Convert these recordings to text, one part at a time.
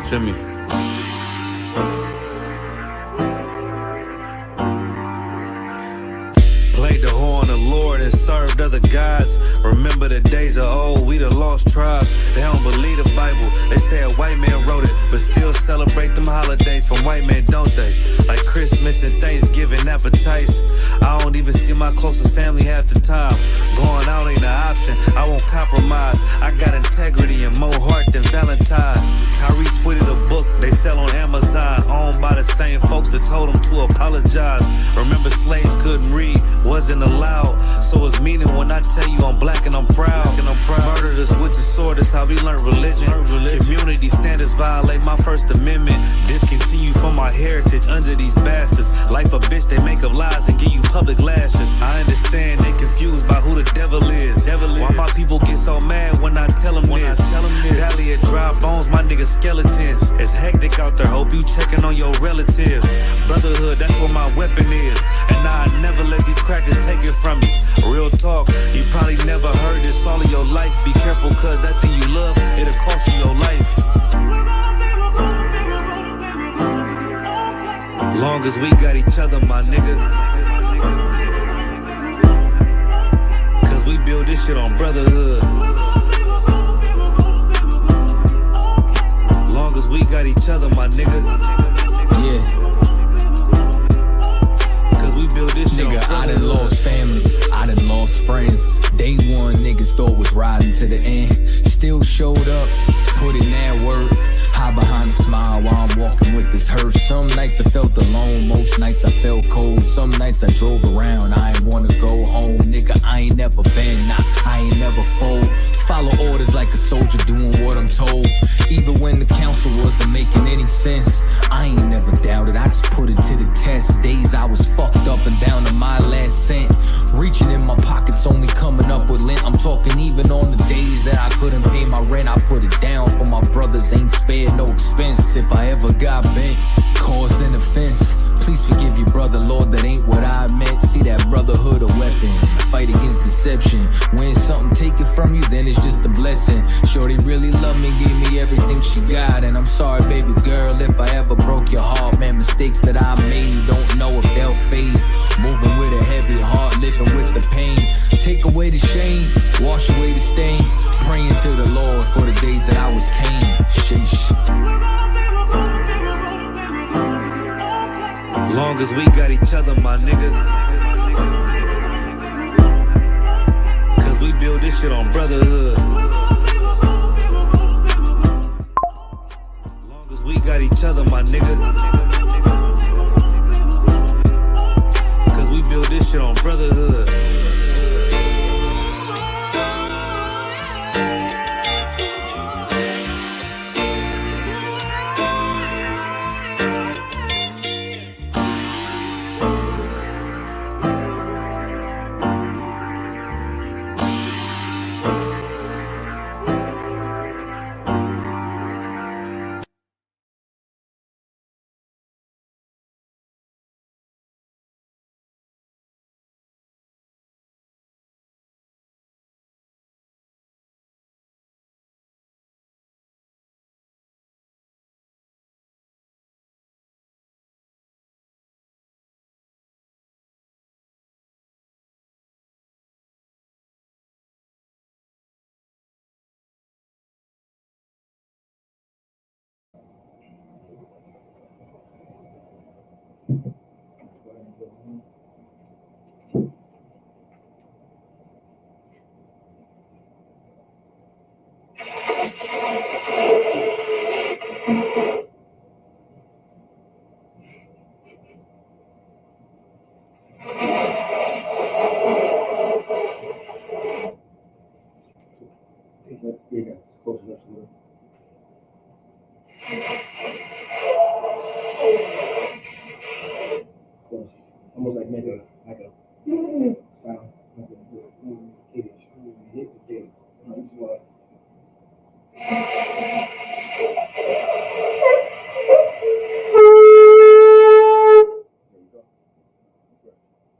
Talk to me. Played the whore on the Lord and served other gods. Remember the days of old, we the lost tribes. They don't believe the Bible, they say a white man wrote it, but still celebrate them holidays from white men, don't they? Like Christmas and Thanksgiving appetites. I don't even see my closest family half the time. Going out ain't an option, I won't compromise. I got integrity and more heart than Valentine. Kyrie tweeted a book they sell on Amazon, owned by the same folks that told them to apologize. Remember slaves couldn't read, wasn't allowed, so it's meaning when I tell you I'm black and I'm proud. Murdered us with the sword, that's how we learned religion. Community standards violate my First Amendment. Discontinue from my heritage under these bastards. Life a bitch, they make up lies and give you public lashes. I understand they confused by who the devil is. Why my people get so mad when I tell them this? Valley of dry bones, my niggas skeletons. It's hectic out there, hope you checking on your relatives. Brotherhood, that's what my weapon is. And I never let these crackers take it from me. Real talk, you probably never heard this all of your life. Be careful, cause that thing you love, it'll cost you your life. Long as we got each other, my nigga. Cause we build this shit on brotherhood. Long as we got each other, my nigga. Yeah. We build this shit. Nigga, I done lost family, I done lost friends. Day one, niggas thought was riding to the end. Still showed up, put in that work. Hide behind a smile while I'm walking with this hearse. Some nights I felt alone, most nights I felt cold. Some nights I drove around, I ain't wanna go home. Nigga, I ain't never been, I ain't never fold. Follow orders like a soldier doing what I'm told. Even when the council wasn't making any sense, I ain't never doubted, I just put it to the test. Days I was fucked up and down to my last cent. Reaching in my pockets, only coming up with lint. I'm talking even on the days that I couldn't pay my rent. I put it down for my brothers, ain't spared no expense. If I ever got bent, caused an offense, please forgive your brother, Lord, that ain't what I meant. See that brotherhood a weapon, fight against deception. When something taken from you, then it's just a blessing. Shorty really loved me, gave me everything she got. And I'm sorry, baby girl, if I ever broke your heart. Man, mistakes that I made, don't know if they'll fade. Moving with a heavy heart, living with the pain. Take away the shame, wash away the stain. Praying to the Lord for the days that I was Cain. Sheesh. Long as we got each other, my nigga. Cause we build this shit on brotherhood. Long as we got each other, my nigga. Cause we build this shit on brotherhood. Yeah, close enough to it. Close. Almost like make a sound. Like a kiddish. Hit the gate.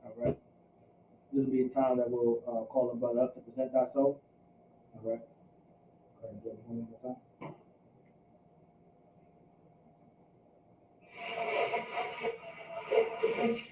Alright. This will be a time that we'll call the brother up to present ourselves. Alright. ISUPK.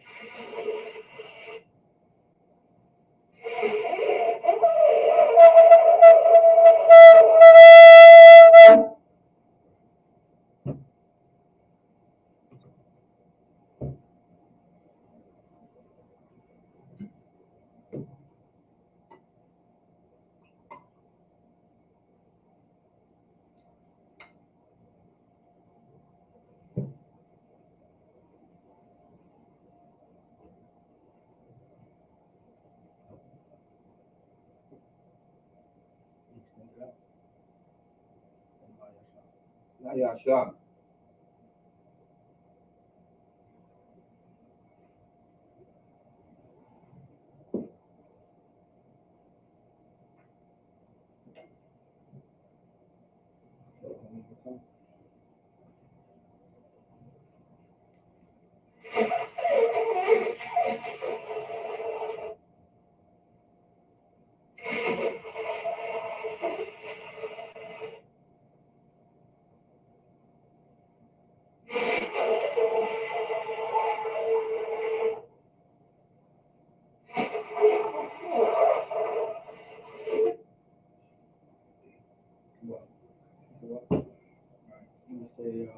You would say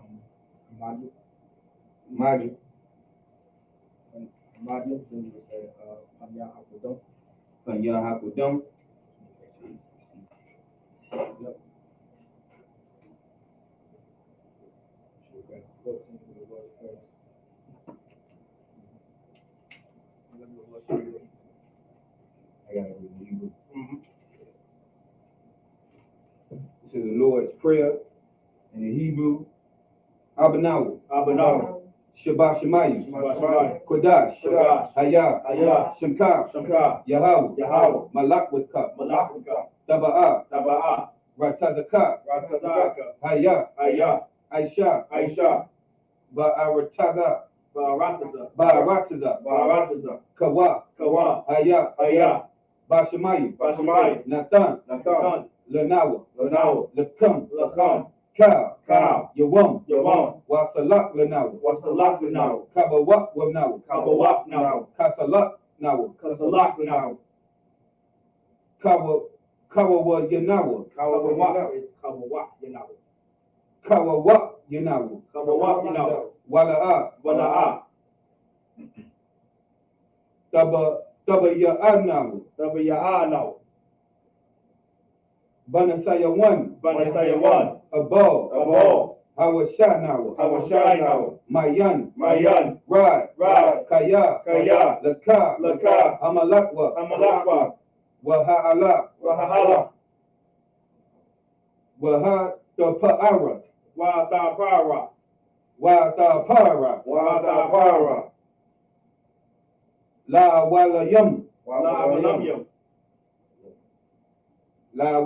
Maju. Maju. Maju. Then you would say Panya Hakudon. Kanya Hakudum. Yep. Okay. Look into the Lord's Prayer. Let me look through it. I gotta read the Hebrew. Mhm. This is the Lord's Prayer in the Hebrew. Abanaw. Abanaw. Shabbat Shemayu. Shabbat. Kodash. Kodash. Hayah. Hayah. Shemkah. Shamka. Yahweh. Yahweh. Malak with cup. Malachika. Taba'ah. Taba'a. Ratazakah. Ratazaka. Hayah. Ayah. Aisha. Aisha. Ba'arataza. Barataza. Ba'arataza. Barataza. Kawa. Kawa. Hayah. Ayah. Bashemayu. Bashamai. Nathan. Nathan. Lenawa. Lanawa. Lekam. Lakam. Ka. Ka. Yawam. Yawam. Wasalak Lenawa. Wasalak now. Kabawak Wanawa. Kabawak now. Kasalak Nawa. Kasalak now. Kawawa Yanawa. Kawawak is Kawawak, you know. Kawawak Yanawa. Kawawak, you know. Wala'a. Wala'a. Taba Ya'anawa. Tabaya'a now. Banasaya 1. Banasaya 1. Abal. Abal. Hawashanawa. Hawashai now. Mayan. Mayan. Rad. Rad. Kaya. Kaya. Laka. Laka. Amalakwa. Amalakwa. Waha'ala. Wahala. Wahatapa'ara. Watapara. Watapara. Watapara. La walayam. La Malamyam. La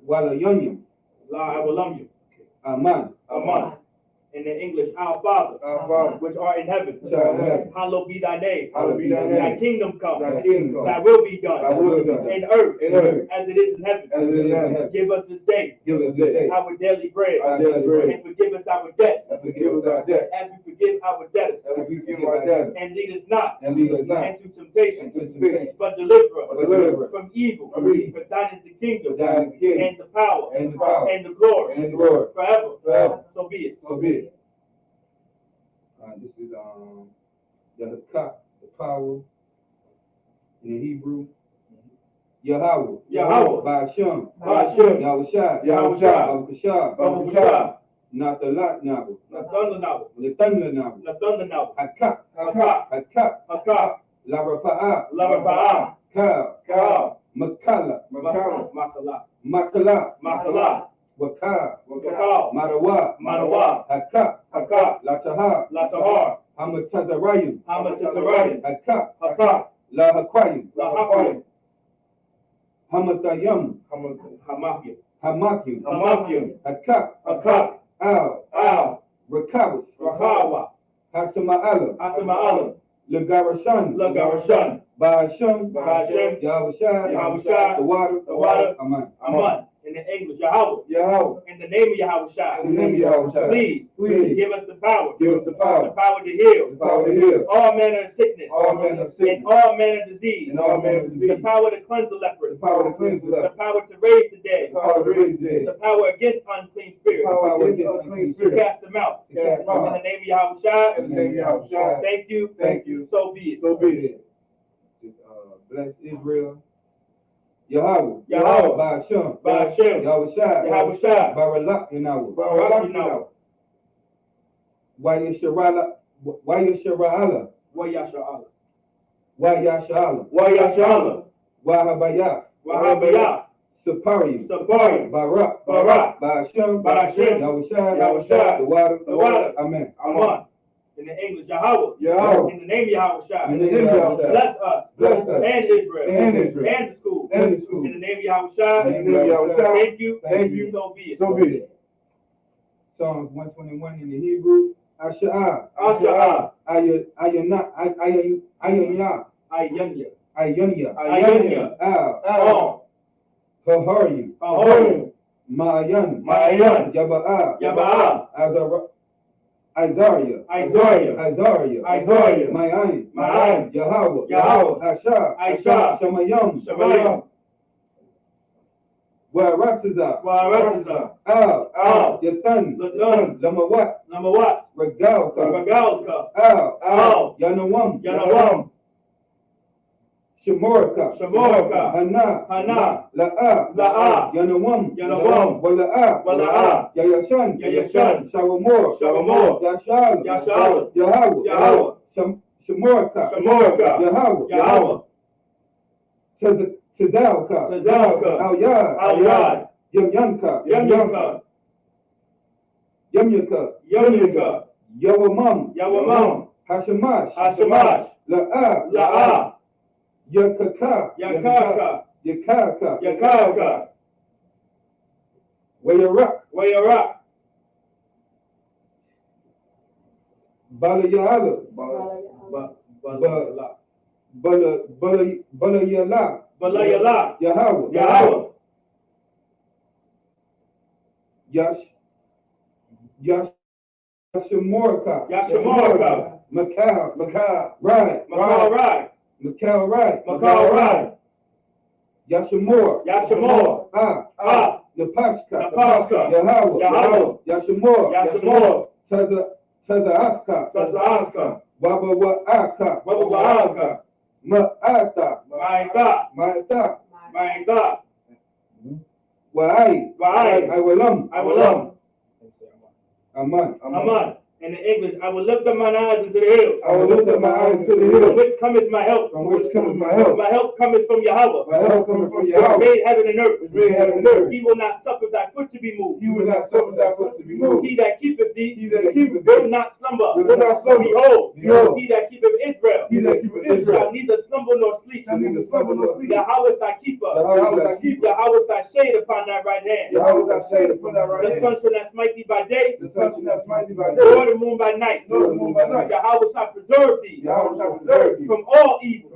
walayam. La Abalamyam. Aman. Aman. In the English, our Father, which art in heaven, hallowed be thy name. Hallowed be thy name. Thy kingdom come. Thy kingdom come. Thy will be done. Thy will be done. In earth, In earth. as it is in heaven. As it is in heaven. Give us this day Give us this day our daily bread. our daily bread. And forgive us our debts, And forgive us our debt. as we forgive our debtors. And we forgive our debtors. And lead us not And lead us not into temptation, into temptation, but deliver us but deliver us from evil. from evil. For thine is the kingdom, For thine is the kingdom, and the power, and the power, and the glory, and the glory, forever. forever. So be it. So be it. This is the Hakak, the power in the Hebrew. Yahweh. Yahweh. Ba'ashem. Ba'ashem. Yahushua. Yahushua. Baruchah. Natalat Nabu. Nathanahu. Letanda Nabu. Nathanahu. Hakak. Hakak. Hakak. Hakak. Larapa'a. Lavapa'ah. Ka. Ka. Makala. Makala. Makala. Makala. Makala. Waka. Wakal. Marawa. Manawa. Hakak. Hakak. Lataha. Latahar. Hamatazarayim. Hamatazarayim. Hakak. Hakak. Lahakwayim. Lahakwayim. Hamatayam. Hamakyam. Hamakim. Hamakyam. Hakak. Hakak. Al. Al. Rakawas. Rahawa. Hatama'ala. Atama'alam. Lagarashan. Lagarashan. Ba'ashem. Ba'ashem. Yahushua. Yahushua. The water. The water. Aman. Aman. In the English, Yahweh. Yahweh. In the name of Yahweh Shai. In the name of Yahweh Shai. Please give us the power. Give us the power. The power to heal. The power to heal. All manner of sickness. All manner of sickness. And all manner of disease. And all manner of disease. The power to cleanse the lepers. The power to cleanse the The leper. power to raise the dead. The power to raise the dead. The power against unclean spirits. The power against unclean To spirits. cast them out. To cast them out. In the name of Yahweh Shai. In the name of Yahweh Shai. Thank you. Thank you. So be it. So be it. Bless Israel. Yahweh. Yahweh. By Hashem. By Hashem. Yahweh Shai. Yahweh Shai. By Balak Yahweh. Barak Yahweh. Why Yisharala? Why Yisharala? Wa Yasha'Allah. Why Yashala? Wa Yasha'Allah. Why Habayah? Wa Habayah. Sapari. Sapari. Barak. Barak. By Hashem. By Hashem. Yahweh Shai. Yahweh Shai. The water. The water. Amen. Amen. In the English, Yahweh. Yahweh. In the name of Yahweh Shai. In the name of Yahweh Shai. Bless us. Bless us. And Israel. And Israel. And the school. And the school. In the name of Yahweh Shai. In the name of Yahweh Shai. Thank you. Thank you. So be it. So be it. Psalms 121 in the Hebrew. Asha'ah. Asha'ah. Ayana. Ayanya. Ayanya. Ayanya. Ayanya. Al. Haharim. Ahorim. Ma'ayan. Ma'ayan. Yaba'a. Yaba'a. Isaiah. Isaiah. Ma'ayin. Yahweh. Asha. Shamayam. Wa'aratiza. Al. Yatan. Lamawat. Regalka. Al. Yanawam. Shemorka. Hana. La'a. Yanawam. Wala'a. Yayashan. Shawamor. Yashal. Yahweh. Shemorka. Yahweh. Tazalka. Al-Yad. Yamyaka. Yawamam. Hashamash. La'a. Yakaka. Wayarak. Balayala. Balayala. Yahweh. Yashimorka. Makal. Right. Makal. Yashimor. Napashka. Yahweh. Yashimor. Taza'afka. Wabawa'aka. Ma'ata. Ma'ita. Wa'ai. Iwalam. Aman. In the English, I will lift up mine eyes into the hills. From which cometh my help? My help cometh from Yahweh. Who made heaven and earth. He will not suffer thy foot to be moved. He that keepeth thee will not slumber. Behold, he that keepeth Israel shall neither slumber nor sleep. Yahweh is thy keeper. Yahweh is thy shade upon thy right hand. The sun shall not smite thee by day, nor the moon by night. Yahweh shall preserve thee from all evil.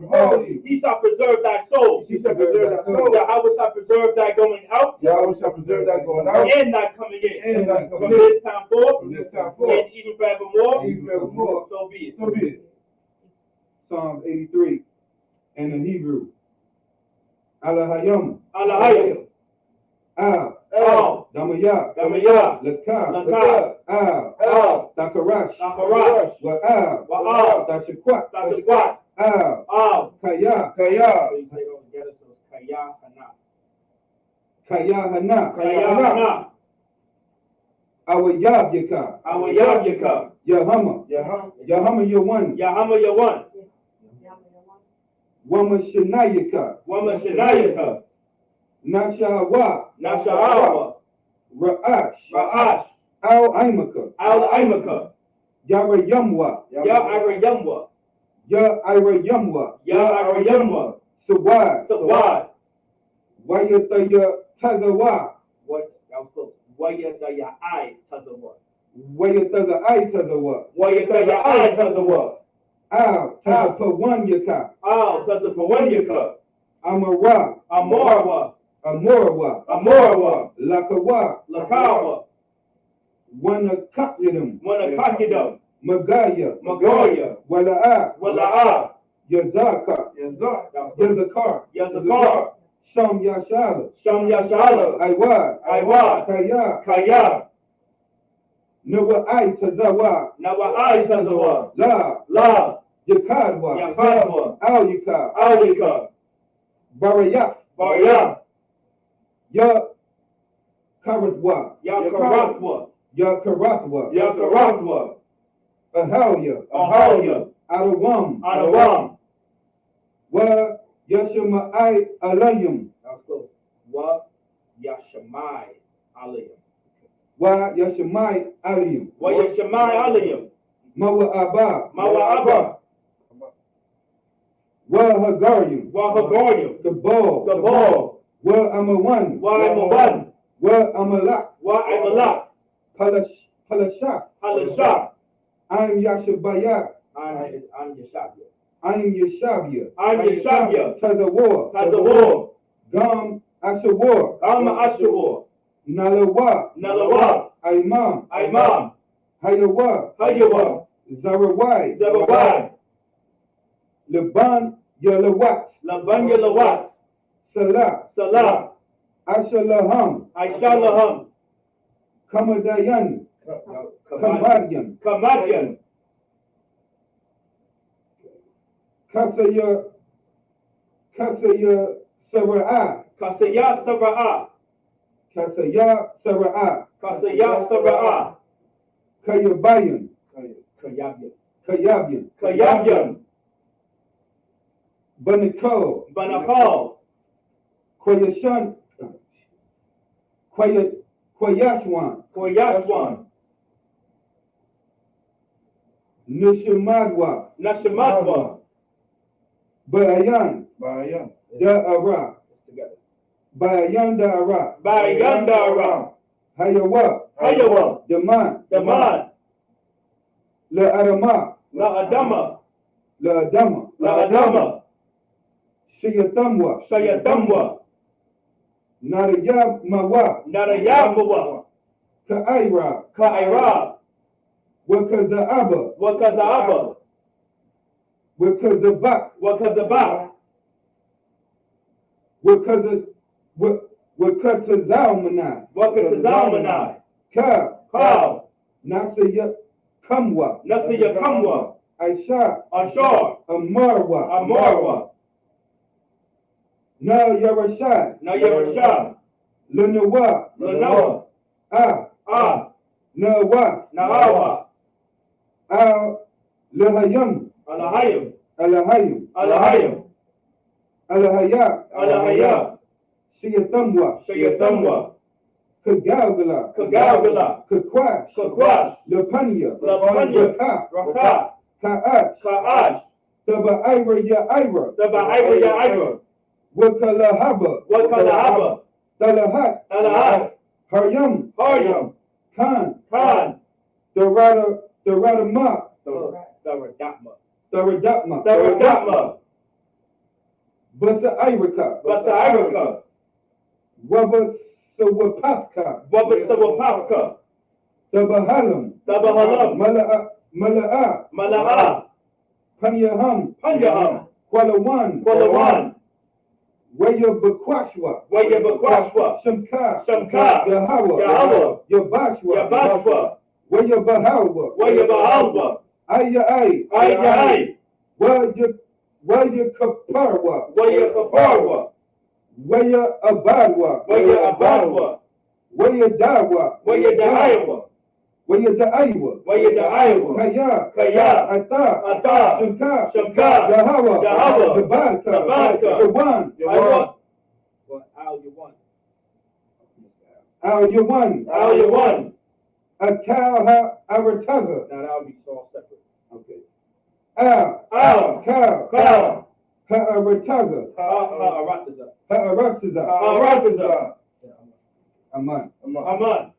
He shall preserve thy soul. Yahweh shall preserve thy going out and thy coming in. From this time forth and even forevermore. So be it. Psalms 83 in the Hebrew. Alahayam. Al. Damaya. Laka. Al. Dakarash. Wa'al. Dashakwat. Al. Kaya. Hana. Awayabika. Yahama. You're one. Wamashanayika. Nashawa. Ra'ash. Al-Aimaka. Yarayamwa. Sawad. Wayataya Tazawa. Al Tazapawanyaka. Amara. Amorawa, Amorawa, Lakawa, Lakawa, Wanakakidum, Wanakakidum, Magaya, Magoya, Wala'a, Wala'a, Yazaka, Yazakar, Yazakar, Sham Yashala, Sham Yashala, Aiwa, Aiwa, Kaya, Kaya, Nawa Ai Tazawa, Nawa'ai Tazawa, La, La, Yakadwa, Yakadwa, Auyika, Alika, Barayat, Barya, Ya Karatwa, Yakaratwa, Yakaratwa, Yakaratwa, Ahalia, Ahalia, Adawam, Adawam, Wa Yashamai Alayim, that's close, Wa Yashamai Aliyah, Wa Yashamai Alayim, Wa Yashamai Aliyah, Mawa Abba, Mawa Abba, Wa Hagarim, Wa Hagoyim, Gabal, Gabal, Wa Amawan, Wa Amawan, Wa Amalak, Wa Amalak, Palashak, Halashah, I'm Yashabaya, I'm Yeshabia, I'm Yeshabia, I'm Yeshabia, Tazawar, Tazawar, Gam Ashawar, Alma Ashawar, Nalawa, Nalawa, Imam, Imam, Hayawa, Hayawa, Zarawai, Zawawai, Laban Yalawat, Labanya Lawat, Salah, Salah, Ashalaham, Aishalaham, Kamadayan, Kamadian, Kamadian, Kasaya Sara'a, Kasaya Sara'a, Kasaya Sara'a, Kasaya Sara'a, Kayabayan, Kayabian, Kayabian, Kayabian, Banako, Banakal, Kwayashan, Kwayashwan, Koyashwan, Nishamadwa, Nashimatwa, Bayan, Da'ara, Bayan Da'ara, Bayandara, Hayawa, Hayawa, Daman, Daman, La Arama, La Adama, La Adama, La Adama, Shayatamwa, Shayatamwa, Narayab Mawa, Narayabawa, Ka'ira, Ka'ira, Wakaza'aba, Wakazaaba, Wakazabak, Wakazaba, Wakatazalmanai, Wakazalmanai, Ka, Ka, Nasaya Kamwa, Nasiya Kamwa, Aisha, Ashar, Amarwa, Amarwa, Na Yarashai, Nayarashah, Lanawa, Lanawa, Ah, Nawa, Naawa, Lahayam, Alahayim, Alahayim, Alahayim, Alahaya, Alahaya, Shayatamwa, Shayatamwa, Kagawgala, Kagawgala, Kakwash, Kakwash, Lapanya, Lapanya, Raka, Raka, Ka'ash, Ka'ash, Taba Ira Ya Ira, Taba Ira Ya Ira, Wakalahaba, Wakalahaba, Talahat, Alahat, Haryam, Haryam, Khan, Khan, Daradama, Daradama, Daradama, Basa Irika, Basa Irika, Waba Sawapaka, Wabasawapaka, Tabahalam, Tabahalam, Mala'a, Mala'a, Panyaham, Panyaham, Kwalawan, Kwalawan, Waya Bakwashwa, Wayabakwashwa, Shamka, Shamka, Yahawa, Yahawa, Yabashwa, Yabashwa, Waya Bahawa, Wayabahalwa, Aya Ay, Ayai, Waya Kaparwa, Wayakaparwa, Waya Abadwa, Wayabadwa, Waya Dawa, Wayadaiwa, Waya Daiwa, Wayadaiwa, Kaya, Kaya, Ata, Ata, Shamka, Shamka, Yahawa, Yahawa, Tabarka, Tabarka, Yawan, Yawan, Al Yawan, Al Yawan, Al Yawan. Akal Arataza. Now that'll be all separate. Okay. Al, Kal, Kal, Arataza, Arataza, Arataza, Arataza, Aman. Aman,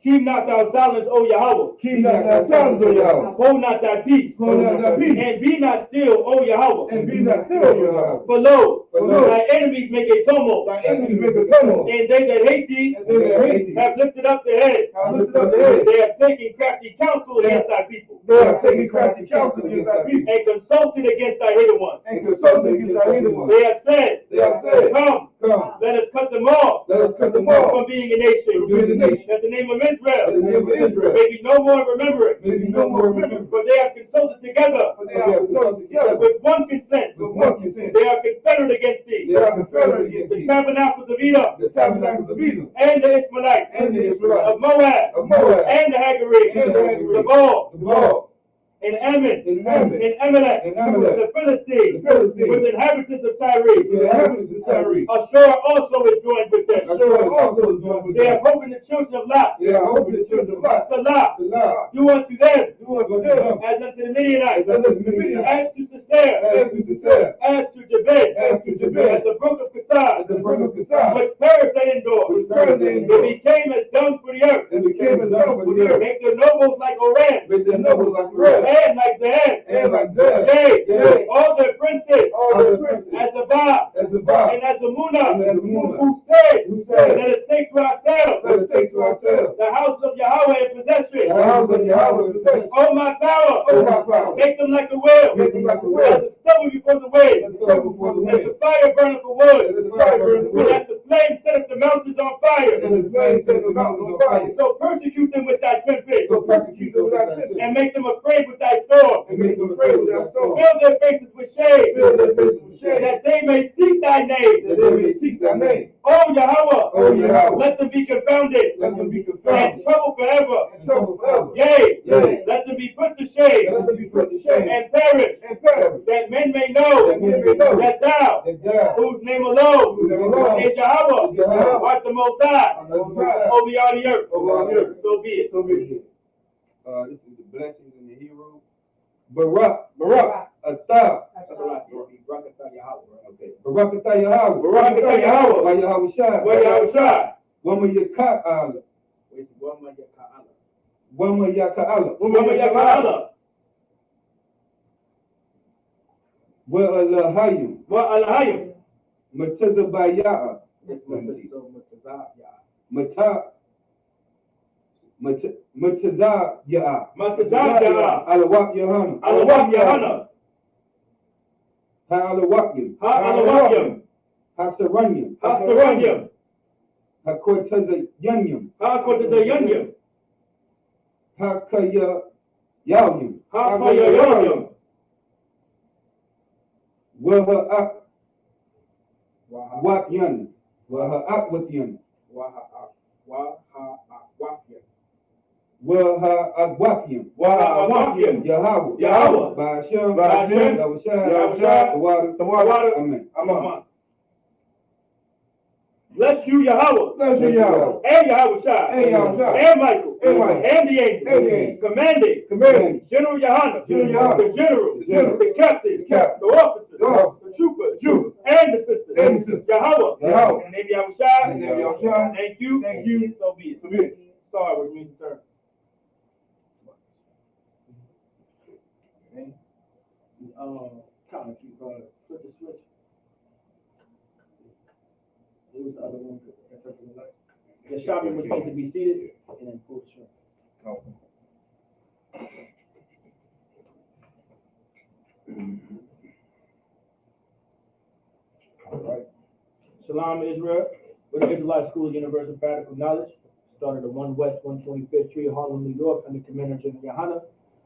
Keep not thou silence, O Yahweh. Keep not thy silence, O Yahweh. Hold not thy peace. Hold not thy peace. And be not still, O Yahweh. And be not still, O Yahweh. For lo, For lo, thy enemies make a tumult. thy enemies make a tumult. And they that hate thee And they that hate thee have lifted up their head. have lifted up their head. They have taken crafty counsel against thy people. They have taken crafty counsel against thy people. And consulted against thy hated ones. And consulted against thy hated ones. They have said, They have said, Come, Come, let us cut them off let us cut them from off being a nation. from being a nation. That the name of In Israel the name of Israel. may be no more in remembrance. May be no more remembered. For they have consulted together For they have consulted together with one consent. with one consent. They are confederate against thee. They are confederate against The thee. tabernacles of Edom The tabernacles of Edom and the Ishmaelites and the Israelites of Moab of Moab and the Hagarees, and the Hagarees, the Baal, the Baal, and Ammon, and Ammon, and Amalek, and Amalek, the Philistines, the Philistines, with the inhabitants of with Tyre. the inhabitants of Tyre. Ashur also is joined with them. Ashur also is joined with They them. have opened the children of Lot. They are hoping the children of Lot Salah, to lie. do unto them Do unto them as unto the Midianites, as unto the Midianites, as to Sisera, as to Sisera, as to Jabez, as to as Jabez, the brook of as Kasar, the brook of Kasar, which perished they endured. which perished they It endured, became as dung for the earth. and became as dung for the earth. Make their nobles like Oran, With their nobles like red, and like Zahab, and like Zeb, yea, all their princes, all their princes, as Abba, as the Baal, and as Amunah, and as the Munah, who said, who said, let us take to ourselves let us take to ourselves the house of Yahweh in possession. the house of Yahweh in possession. Oh my power, Oh, my power, make them like a wheel, make them like a as wheel, the stubble before the wind, as the sun before the as wind, the fire burning for as wood, the fire burns the and wood, as the flame setteth the mountains on fire. and the flames set the mountains on fire. So persecute them with thy tempest, So persecute them without sentence, and make them afraid with thy storm. and make them afraid with their storm. Fill their faces with shade, Fill their faces with shame, that they may seek thy name. that they may seek thy name. Oh Yahweh, O Yahweh, let them be confounded let them be and confounded troubled forever. and troubled forever. Yea, Yea, let them be put to shame let them be put to shame and perish, and perish, that men may know that men may know that thou, that thou, whose name alone whose name alone is Yahweh, is Yahweh, art the Most High are the Most High over all the earth. over all the earth. So be it. So be it. This is the blessings and the hero. Barak, Atah. Okay. Barak Atah Yahweh. Barak Atah Yahweh. By Yahweh Shai. Where Yahweh Shai? Wama Yaka'ala. Wama Yaka'ala. Where Yahweh? Wa Alahayim. Where Alahayim? Matazabaya'a. Matazaya'a. Matazah Alawak Yahana. Alawak Yahana. Ha'alawakim. Ha'alawakim. Hasaranyam. Hasaranyam. Hakortazayanyam. Ha'akotazayanyam. Hakayayam. Ha'akayayayam. Waha'ak. Wakyan. Waha'ak Wakyan. Waha'ak Waha'ak Yahweh. Yahweh. Ba'ashem. Ba'ashem. Yahushua. Tawada. Amen. Amen. Bless you, Yahweh. Bless you, Yahweh. And Yahweh Shai. And Yahweh Shai. And Michael. And Michael. And the angel. And the angel. Commanding. General Yohana. General Yohana. The general. The general. The captain. The captain. The officer. The officer. The trooper. The trooper. And the sister. And the sister. Yahweh. Yahweh. And the name Yahweh Shai. And the name Yahweh Shai. Thank you. Thank you. So be it. So be it. Sorry, which means turn. Okay. Kind of keep flip the switch. It was the other one. The shopping was supposed to be seated and then pull the string. All right. Shalom, Israel. We're the Israelite School of Universal Practical Knowledge. Started at 1 West 125th Street, Harlem, New York, under Commander General Yohana.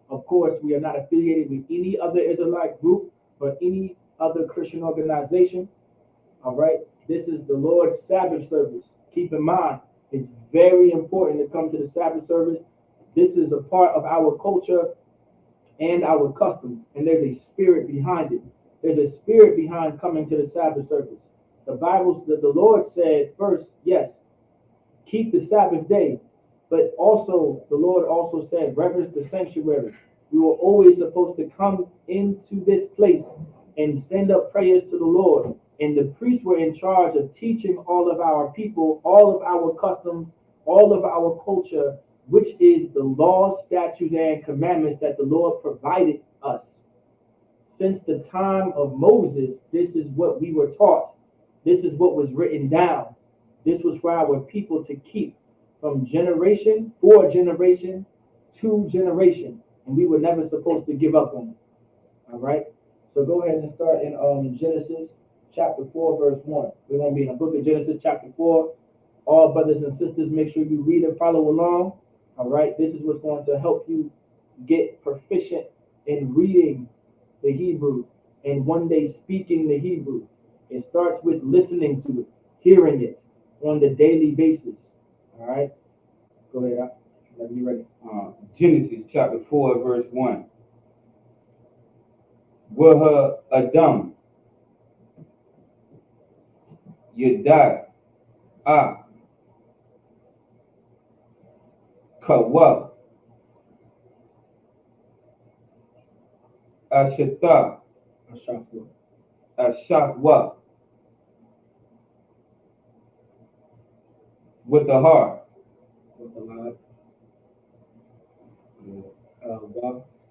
Of course, we are not affiliated with any other Israelite group or any other Christian organization. All right. This is the Lord's Sabbath service. Keep in mind, it's very important to come to the Sabbath service. This is a part of our culture and our customs, and there's a spirit behind it. There's a spirit behind coming to the Sabbath service. The Bible, the Lord said first, yes, keep the Sabbath day, but also the Lord also said, reverence the sanctuary. We were always supposed to come into this place and send up prayers to the Lord. And the priests were in charge of teaching all of our people, all of our customs, all of our culture, which is the laws, statutes, and commandments that the Lord provided us. Since the time of Moses, this is what we were taught. This is what was written down. This was for our people to keep from generation for generation to generation. And we were never supposed to give up on it. All right? So go ahead and start in Genesis chapter 4, verse 1. We're going to be in the book of Genesis chapter 4. All brothers and sisters, make sure you read and follow along. All right? This is what's going to help you get proficient in reading the Hebrew and one day speaking the Hebrew. It starts with listening to it, hearing it on the daily basis. All right? Go ahead. Let me ready. Genesis chapter 4, verse 1. Waha Adam Yedai Kawa Ashata Ashakwa with the heart. With the line.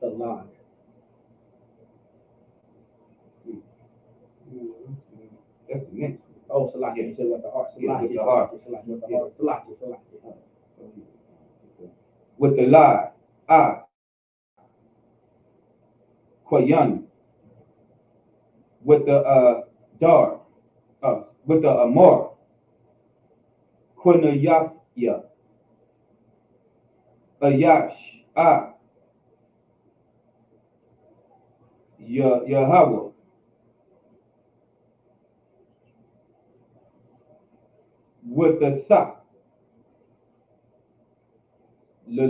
The line. That's the next. Oh, Salaki. You said with the heart. Yeah, with the Salaki. heart. With the heart. Salaki. With the lie. Koyan. With the dar. With the amor. Kunayafya. Ayash. Yahweh. With the sa. Le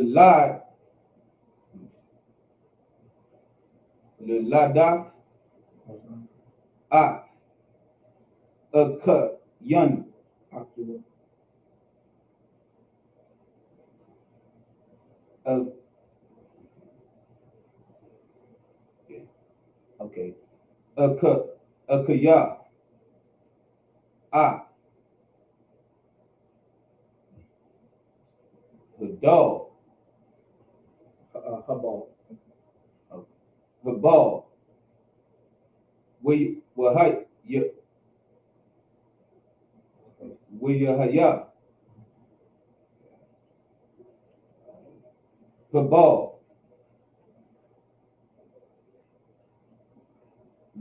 ladaf. Yan. Okay. Akaya. The dog. Habal. The ball. We haya. The ball.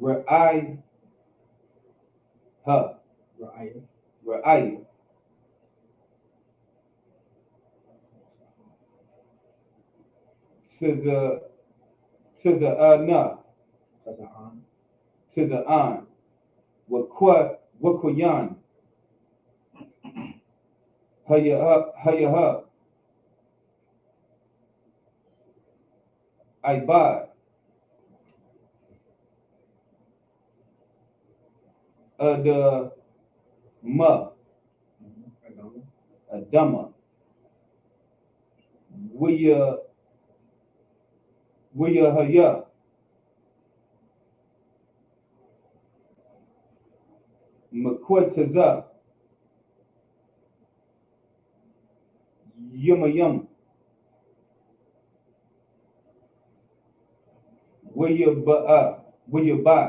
Ra'ai. Ra'ai. To the na. To the an. Wakwayan. Haya. Ibad. The ma. Adama. Wiya haya. Makwataza. Yum. Wiya ba.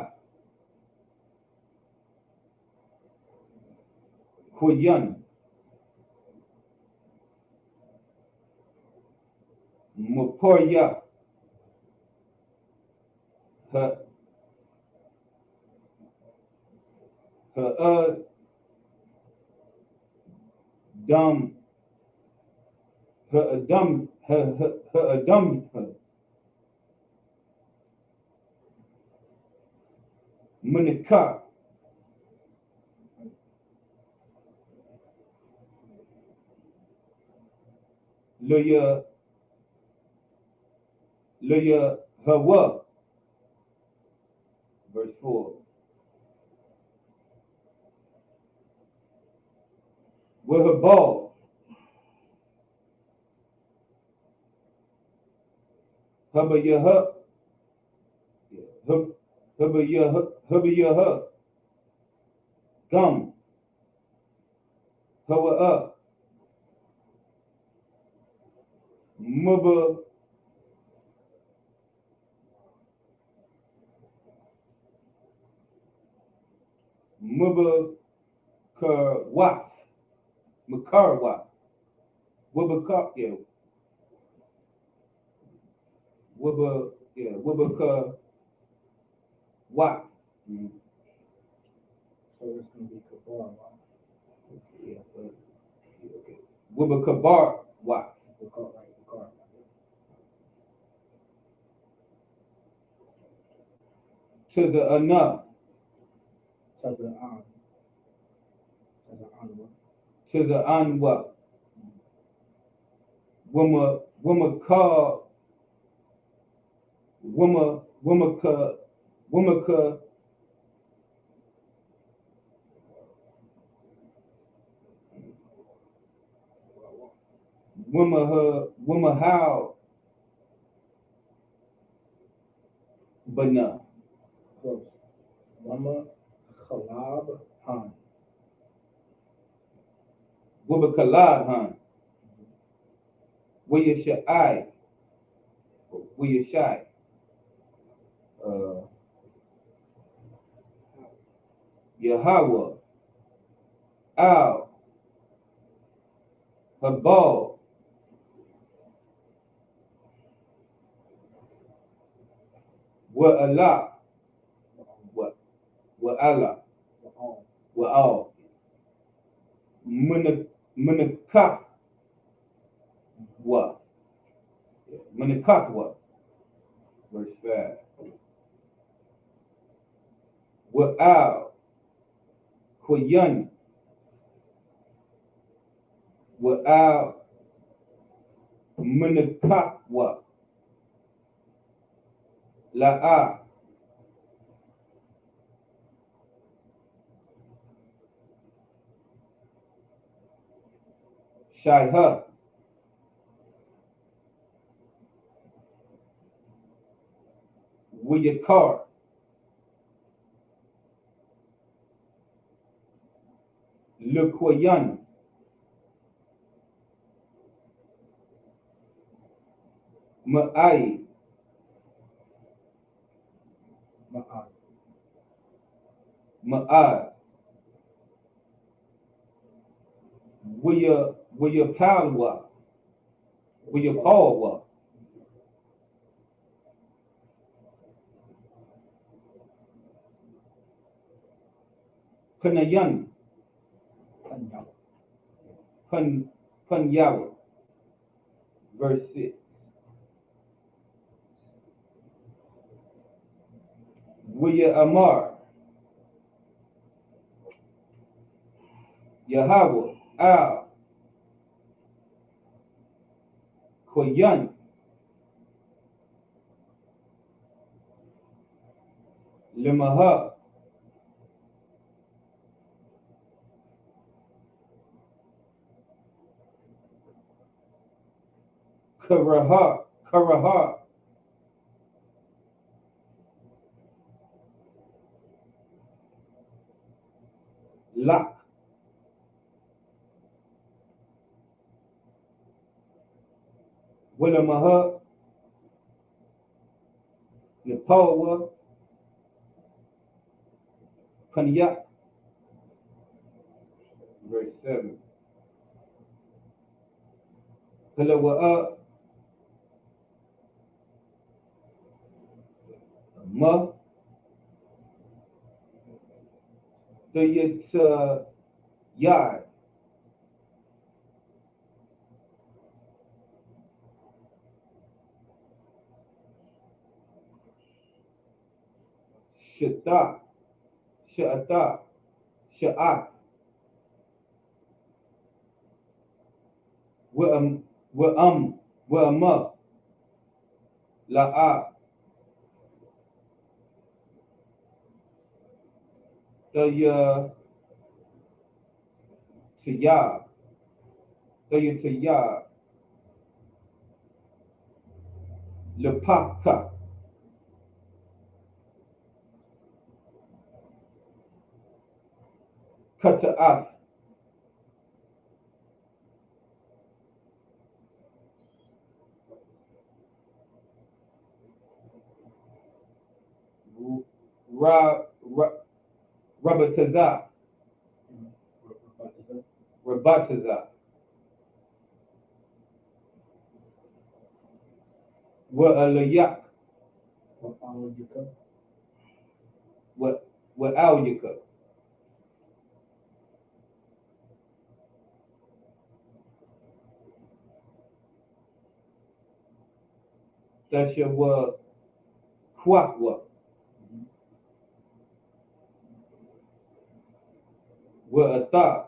Koyan. Muporia. Her dumb. Her dumb. Munika. Loya Hawa. Verse 4. With her ball. Hubba Yaha. Hubba Yaha. Gum. Hawa up. Mubba Karwaf. Makarwaf. Wubba yeah. Wubba Karwaf. So it's going to be Kabar. Yeah, okay. Wubba Kabar Waf. Bakar. To the Anah. To the An. To the Anwa. Wumma ka how Bana. Close. Wama Khalab Han. Wumma Kalad Han. Where you shy? Where you shy? Yahweh. Al. Habal. Wa Allah. Wa Allah. Wa all. Munakaf. Wa. Munakaf. Verse 5. Wa al. Koyan. Wa al. Munakaf. La'a. Shaiha. Wiyakar. Lukwayan. Ma'ai. Ma'ai. Wiyapalwa. Wiyapalwa. Kanayan. Panyawa. Verse 6. Wiya Amar. Yahweh. Al. Koyan. Limaha. Karaha. Lak. Wilamaha. Napawa. Panyak. Verse 7. Halawa'a. Ma. Dayat Yai. Shata. Sha'at. Wa'ama. La'a. Dayataya. Lepaka. Kata'af. Rabatazah. Wa'alayak. Wa'alyaka. Tashawa Kwakwa. Wa'ata.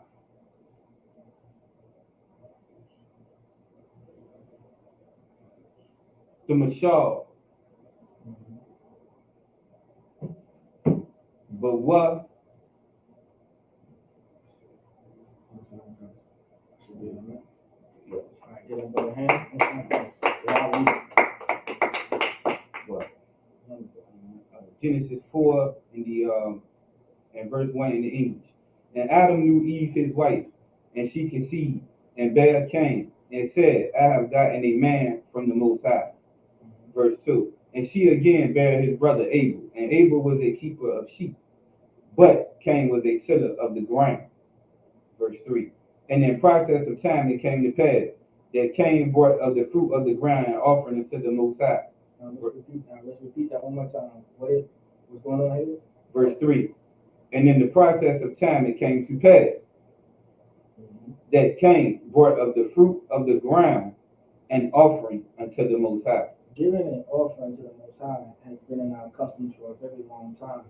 The Mashal. But what? Genesis 4 in the and verse 1 in the English. And Adam knew Eve his wife, and she conceived and bare Cain, and said, I have gotten a man from the Most High. Verse 2. And she again bare his brother Abel, and Abel was a keeper of sheep, but Cain was a tiller of the ground. Verse 3. And in process of time it came to pass that Cain brought of the fruit of the ground and offering it to the Most High. Let's repeat that one more time. What's going on here? Verse 3. And in the process of time it came to pass that Cain brought of the fruit of the ground an offering unto the Most High. Giving an offering to the Most High has been in our customs for a very long time.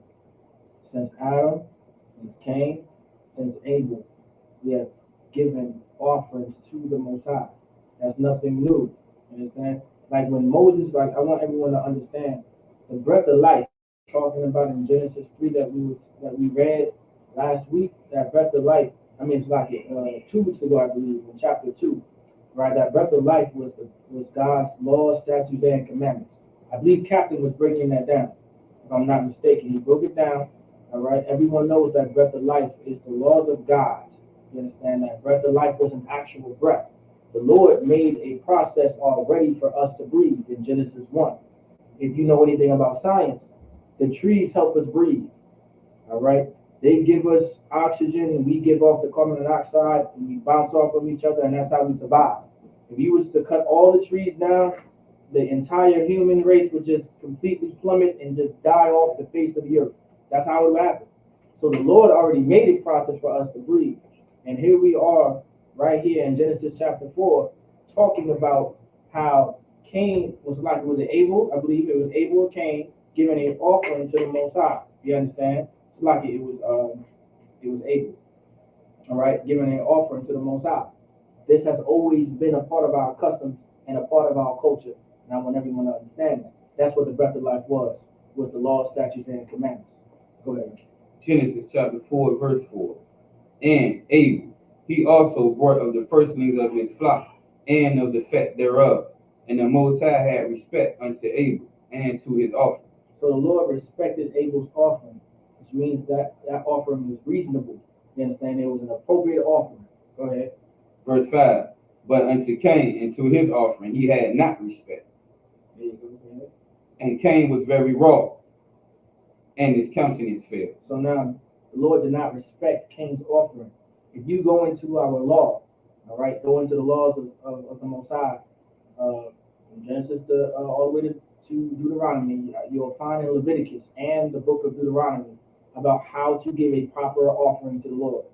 Since Adam, since Cain, since Abel, we have given offerings to the Most High. That's nothing new. You understand? Like when Moses, I want everyone to understand the breath of life, talking about in Genesis 3 that we read last week, that breath of life, it's like 2 weeks ago, I believe, in chapter 2, right? That breath of life was God's laws, statutes, and commandments. I believe Captain was breaking that down, if I'm not mistaken. He broke it down, all right? Everyone knows that breath of life is the laws of God. You understand that breath of life was an actual breath. The Lord made a process already for us to breathe in Genesis 1. If you know anything about science, the trees help us breathe, all right? They give us oxygen and we give off the carbon dioxide and we bounce off of each other, and that's how we survive. If you was to cut all the trees down, the entire human race would just completely plummet and just die off the face of the earth. That's how it would happen. So the Lord already made a process for us to breathe. And here we are right here in Genesis chapter 4 talking about how Cain was it Abel? I believe it was Abel or Cain giving an offering to the Most High. You understand? It was Abel. All right, giving an offering to the Most High. This has always been a part of our customs and a part of our culture. And I want everyone to understand that. That's what the breath of life was the law, statutes, and commandments. Go ahead. Genesis chapter 4, verse 4. And Abel, he also brought of the firstlings of his flock and of the fat thereof. And the Most High had respect unto Abel and to his offering. So the Lord respected Abel's offering, which means that offering was reasonable. You understand? It was an appropriate offering. Go ahead. Verse 5. But unto Cain and to his offering he had not respect. There you go. And Cain was very wroth, and his countenance fell. So now the Lord did not respect Cain's offering. If you go into our law, all right, go into the laws of the Most High, from Genesis all the way to Deuteronomy, you'll find in Leviticus and the book of Deuteronomy about how to give a proper offering to the Lord.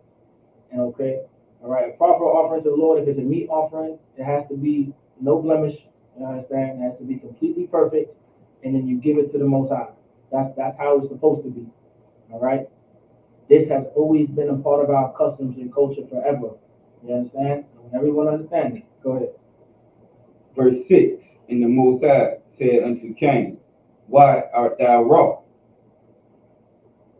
And okay, all right, a proper offering to the Lord, if it's a meat offering, it has to be no blemish, you understand? It has to be completely perfect, and then you give it to the Most High. That's how it's supposed to be, all right? This has always been a part of our customs and culture forever. You understand? Everyone understands it. Go ahead. Verse 6, and the Most High said unto Cain, why art thou wroth?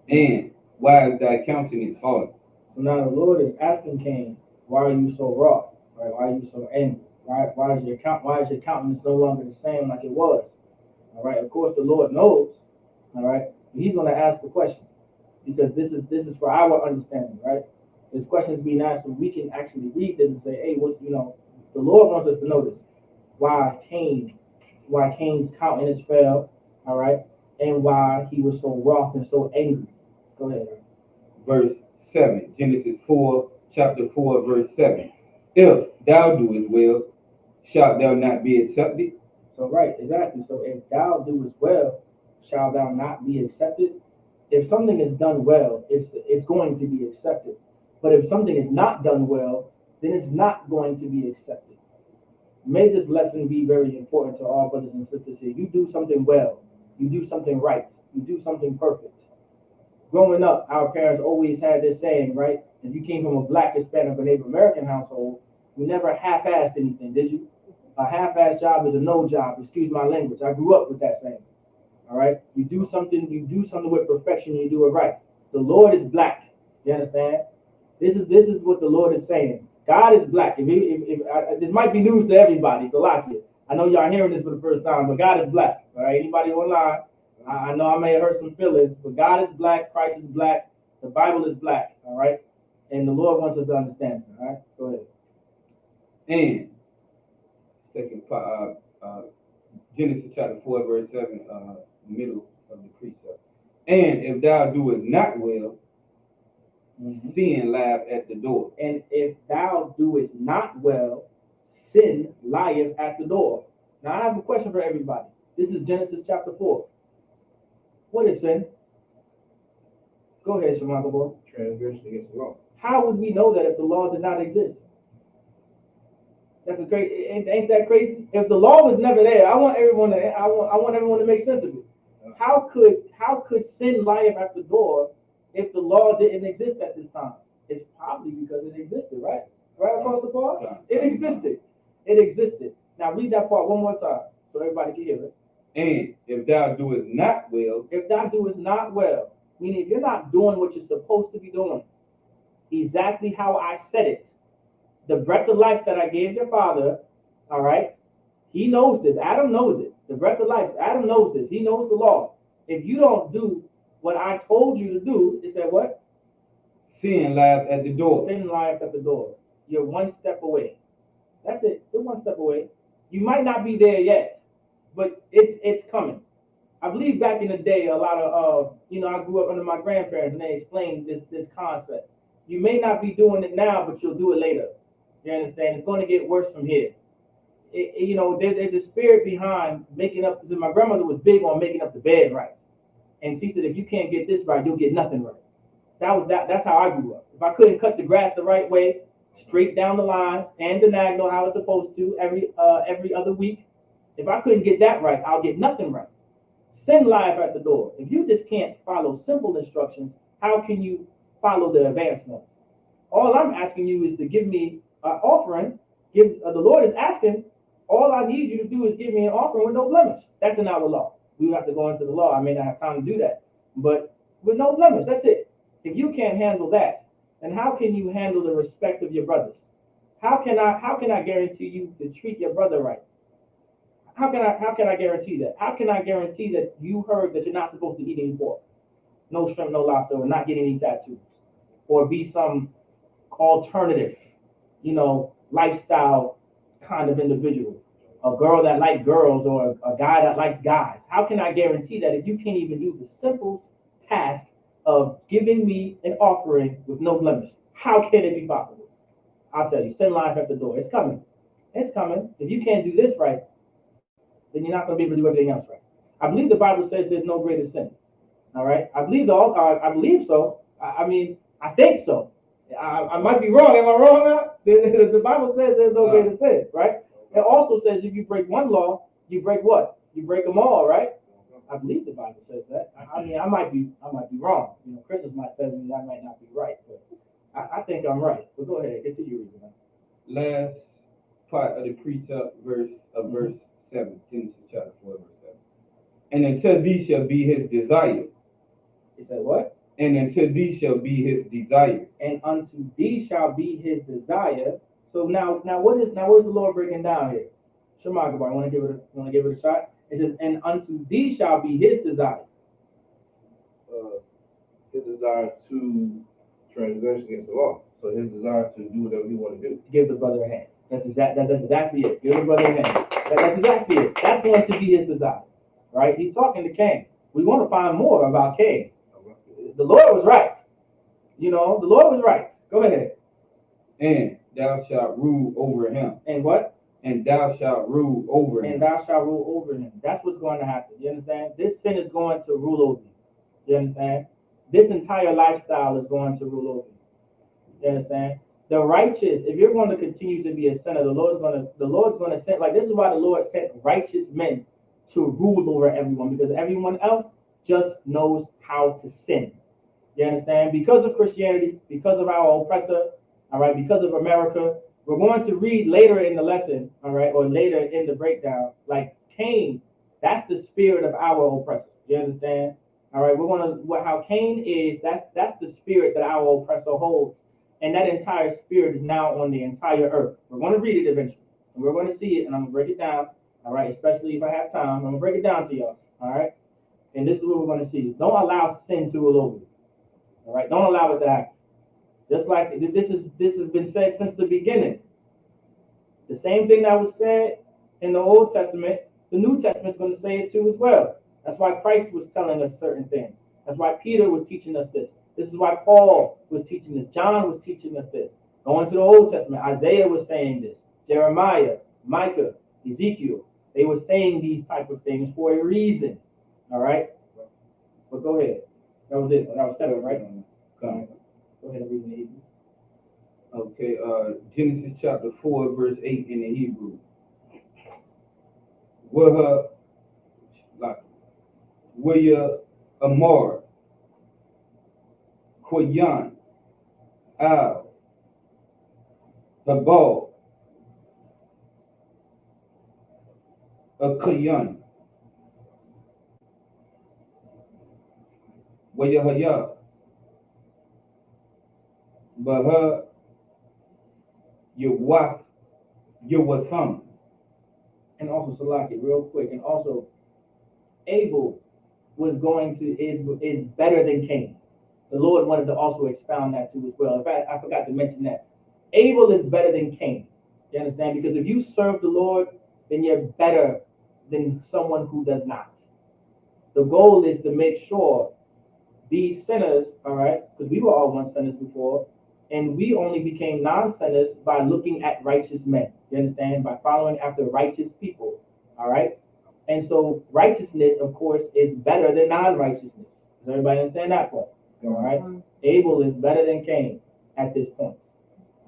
And why is thy countenance fallen? So now the Lord is asking Cain, why are you so wroth? Right? Why are you so angry? Why is your countenance no longer the same like it was? All right. Of course, the Lord knows. All right. He's going to ask a question because this is for our understanding, right? This question is being asked so we can actually read this and say, hey, the Lord wants us to know this. Why Cain's countenance fell, all right? and why he was so wroth and so angry. Go ahead. Verse 7, Genesis 4, chapter 4, verse 7. If thou doest well, shalt thou not be accepted? So right, exactly. So if thou doest well, shall thou not be accepted? If something is done well, it's going to be accepted. But if something is not done well, then it's not going to be accepted. May this lesson be very important to all brothers and sisters here. You do something well, you do something right, you do something perfect. Growing up, our parents always had this saying, right? If you came from a black, Hispanic, or Native American household, you never half-assed anything, did you? A half-assed job is a no job. Excuse my language. I grew up with that saying. All right? You do something with perfection, you do it right. The Lord is black. You understand? This is what the Lord is saying. God is black. This might be news to everybody. It's a lot here. I know y'all hearing this for the first time, but God is black. All right? Anybody online? I know I may have hurt some feelings, but God is black. Christ is black. The Bible is black. All right? And the Lord wants us to understand. All right? Go ahead. And second part, Genesis chapter 4, verse 7, middle of the precept. And if thou doest not well, sin lieth at the door. And if thou doest not well, sin lieth at the door. Now I have a question for everybody. This is Genesis chapter 4. What is sin? Go ahead, Shamaka boy. Transgression against the law. How would we know that if the law did not exist? That's a crazy. Ain't that crazy? If the law was never there, I want everyone to make sense of it. How could sin lie at the door if the law didn't exist at this time? It's probably because it existed, right? Right, Apostle Paul? It existed. It existed. Now read that part one more time so everybody can hear it. And if thou doest not well, if thou doest not well, meaning if you're not doing what you're supposed to be doing, exactly how I said it, the breath of life that I gave your father, all right, he knows this. Adam knows it. The breath of life, Adam knows this. He knows the law. If you don't do what I told you to do, it said what? Sin lieth at the door. Sin lieth at the door. You're one step away. That's it. You're one step away. You might not be there yet, but it's coming. I believe back in the day, a lot of I grew up under my grandparents, and they explained this concept. You may not be doing it now, but you'll do it later. You understand? It's going to get worse from here. There's a spirit behind making up. Because my grandmother was big on making up the bed right, and she said, if you can't get this right, you'll get nothing right. That's how I grew up. If I couldn't cut the grass the right way, straight down the line and diagonal how it's supposed to every other week, if I couldn't get that right, I'll get nothing right. Sin lieth at the door. If you just can't follow simple instructions, how can you follow the advanced ones? All I'm asking you is to give me an offering. The Lord is asking, all I need you to do is give me an offering with no blemish. That's in our law. We have to go into the law. I may not have time to do that, but with no blemish, that's it. If you can't handle that, then how can you handle the respect of your brothers? How can I guarantee you to treat your brother right? How can I guarantee that? How can I guarantee that you heard that you're not supposed to eat any pork, no shrimp, no lobster, or not get any tattoos, or be some alternative, lifestyle kind of individual, a girl that likes girls or a guy that likes guys? How can I guarantee that if you can't even do the simple task of giving me an offering with no blemish? How can it be possible? I'll tell you, sin lieth at the door. It's coming. It's coming. If you can't do this right, then you're not going to be able to do everything else right. I believe the Bible says there's no greater sin. All right? I believe so. I think so. I might be wrong. Am I wrong now? The Bible says there's no greater sin, right? It also says if you break one law, you break what? You break them all, right? I believe the Bible says that. I might be wrong. Christians might tell me I might not be right, but I think I'm right. But go ahead, continue reading. Last part of the precept, verse 7, Genesis chapter 4, verse 7. And unto thee shall be his desire. He said what? And unto thee shall be his desire. And unto thee shall be his desire. So now what is the Lord breaking down here? Shemaiah, I want to give it a shot. It says, and unto thee shall be his desire. His desire to transgress against the law. So his desire to do whatever he want to do. Give the brother a hand. That's exactly it. Give the brother a hand. That's exactly it. That's going to be his desire. Right? He's talking to Cain. we want to find more about Cain. The Lord was right. You know, the Lord was right. Go ahead. And thou shalt rule over him. And what? And thou shalt rule over him. And thou shalt rule over him. That's what's going to happen. You understand? This sin is going to rule over you. You understand? This entire lifestyle is going to rule over you. You understand? The righteous, if you're going to continue to be a sinner, the Lord's going to send, like, this is why the Lord sent righteous men to rule over everyone, because everyone else just knows how to sin. You understand? Because of Christianity, because of our oppressor, all right, because of America, we're going to read later in the lesson, all right, or later in the breakdown, like Cain, that's the spirit of our oppressor. You understand? All right, we're going to, how Cain is, that's the spirit that our oppressor holds. And that entire spirit is now on the entire earth. We're going to read it eventually. And we're going to see it, and I'm going to break it down, all right, especially if I have time. I'm going to break it down to y'all, all right? And this is what we're going to see. Don't allow sin to rule over you, all right? Don't allow it to happen. Just like this has been said since the beginning. The same thing that was said in the Old Testament, the New Testament is going to say it too as well. That's why Christ was telling us certain things. That's why Peter was teaching us this. This is why Paul was teaching this. John was teaching us this. Going to the Old Testament, Isaiah was saying this. Jeremiah, Micah, Ezekiel, they were saying these type of things for a reason. All right? But go ahead. That was it. That was 7, right? Go ahead and read in the Hebrew. Okay, Genesis chapter 4, verse 8 in the Hebrew. Where Amor, Koyan, Al, Habal, Koyan, where Haya, Baha, Yawatham. And also Salaki, real quick, and also Abel is better than Cain. The Lord wanted to also expound that too as well. In fact, I forgot to mention that. Abel is better than Cain. You understand? Because if you serve the Lord, then you're better than someone who does not. The goal is to make sure these sinners, all right, because we were all once sinners before, and we only became non-sinners by looking at righteous men. You understand? By following after righteous people, all right? And so righteousness, of course, is better than non-righteousness. Does everybody understand that point? All right? Abel is better than Cain at this point.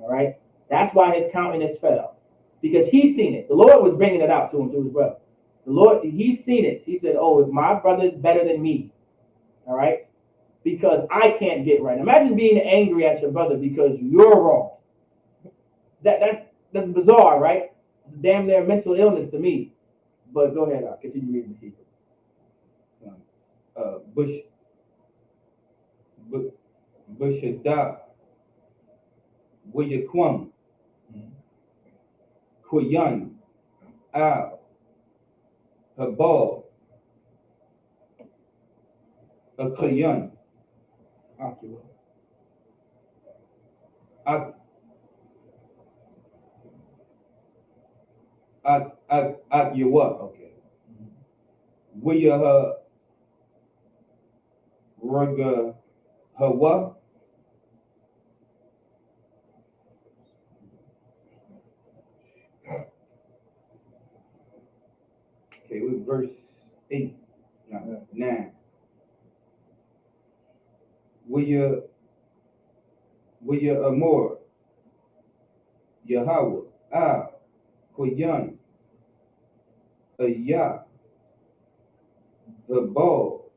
All right? That's why his countenance fell. Because he's seen it. The Lord was bringing it out to him too as well. The Lord, he's seen it. He said, oh, if my brother's better than me, all right? Because I can't get right. Imagine being angry at your brother because you're wrong. That's bizarre, right? It's damn near mental illness to me. But go ahead, I'll continue reading the Hebrew. Bushada, Wiyakwam, Kuyan, Al, Habal, Akayan, At Yawa, okay. Wiya Raga Hawa. Okay, with verse 8, 9. Wiya Amor, Yahweh, Koyan, Ayah, the ball,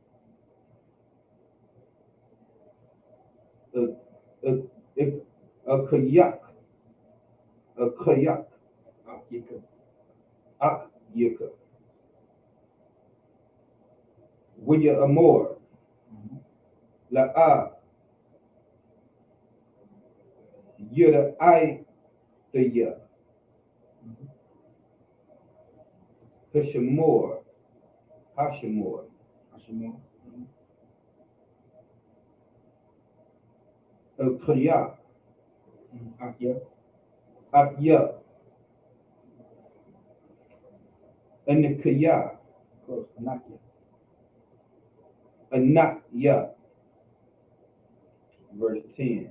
a kayak, Akyika, Wiya Amor, La'a, Yada I, the Ya, Hashemor, Kayak, Akya, and the Kayak, Close, Anakia. Anaya. Verse 10.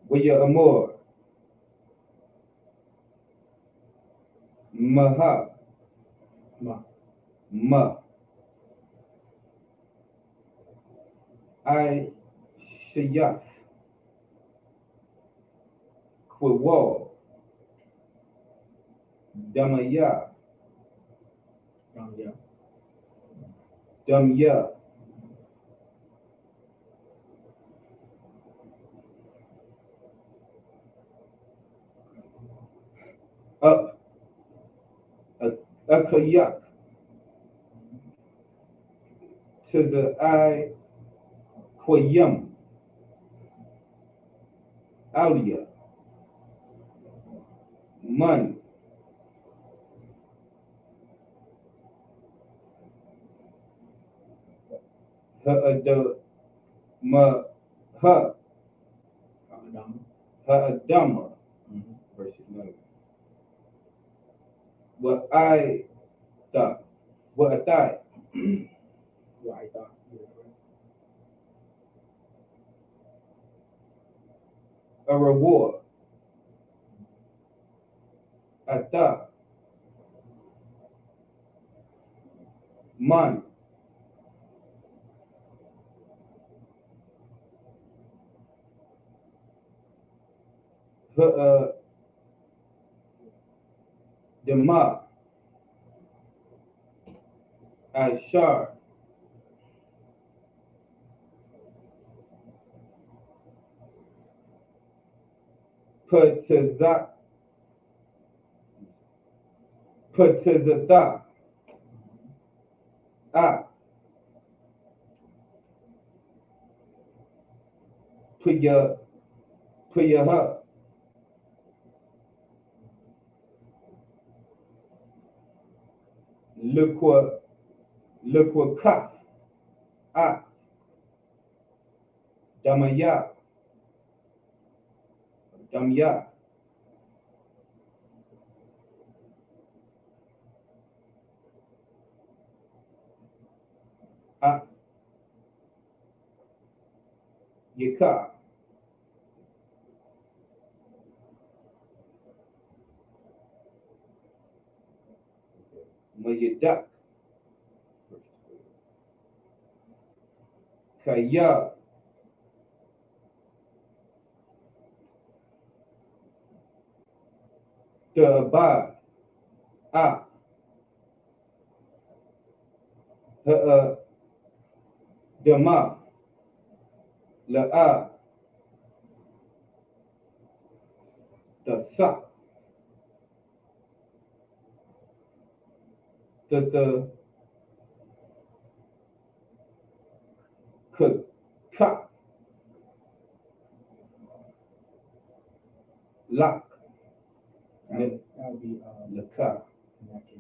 Waya Amor. Maha. Ma. I Shayaf. Kwawal. Damaya. Damya. Up. Akayak. To the I Kwayam. Aulia. Man. Ha Adama. Verse 11. What I thought. What I thought. A reward. I thought. Man. Dema. Ashar. Patazata. Ah. Puyaha. Liqua kaf. Ah. Damaya. Damya. Ah. Yaka. Mayadak. Kaya. Tabad. Ah. Dama. La'a. Tasa. The ka. Lak. That would be Laka. in that case.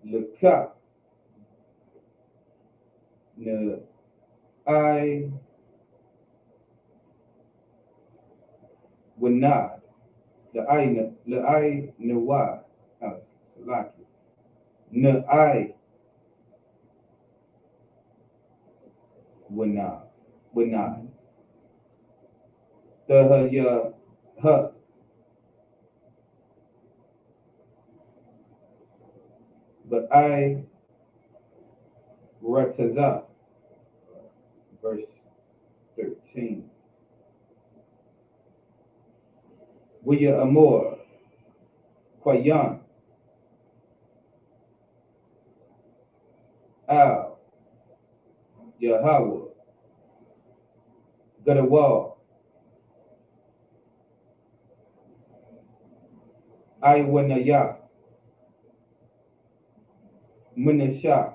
Laka. No. I would not. The I no why. Like no I would not. Would not. The her but I rataza. Verse 13. Wiya amor. Kwayan. Al. Yahweh. Gadawal. I wanaya. Munasha.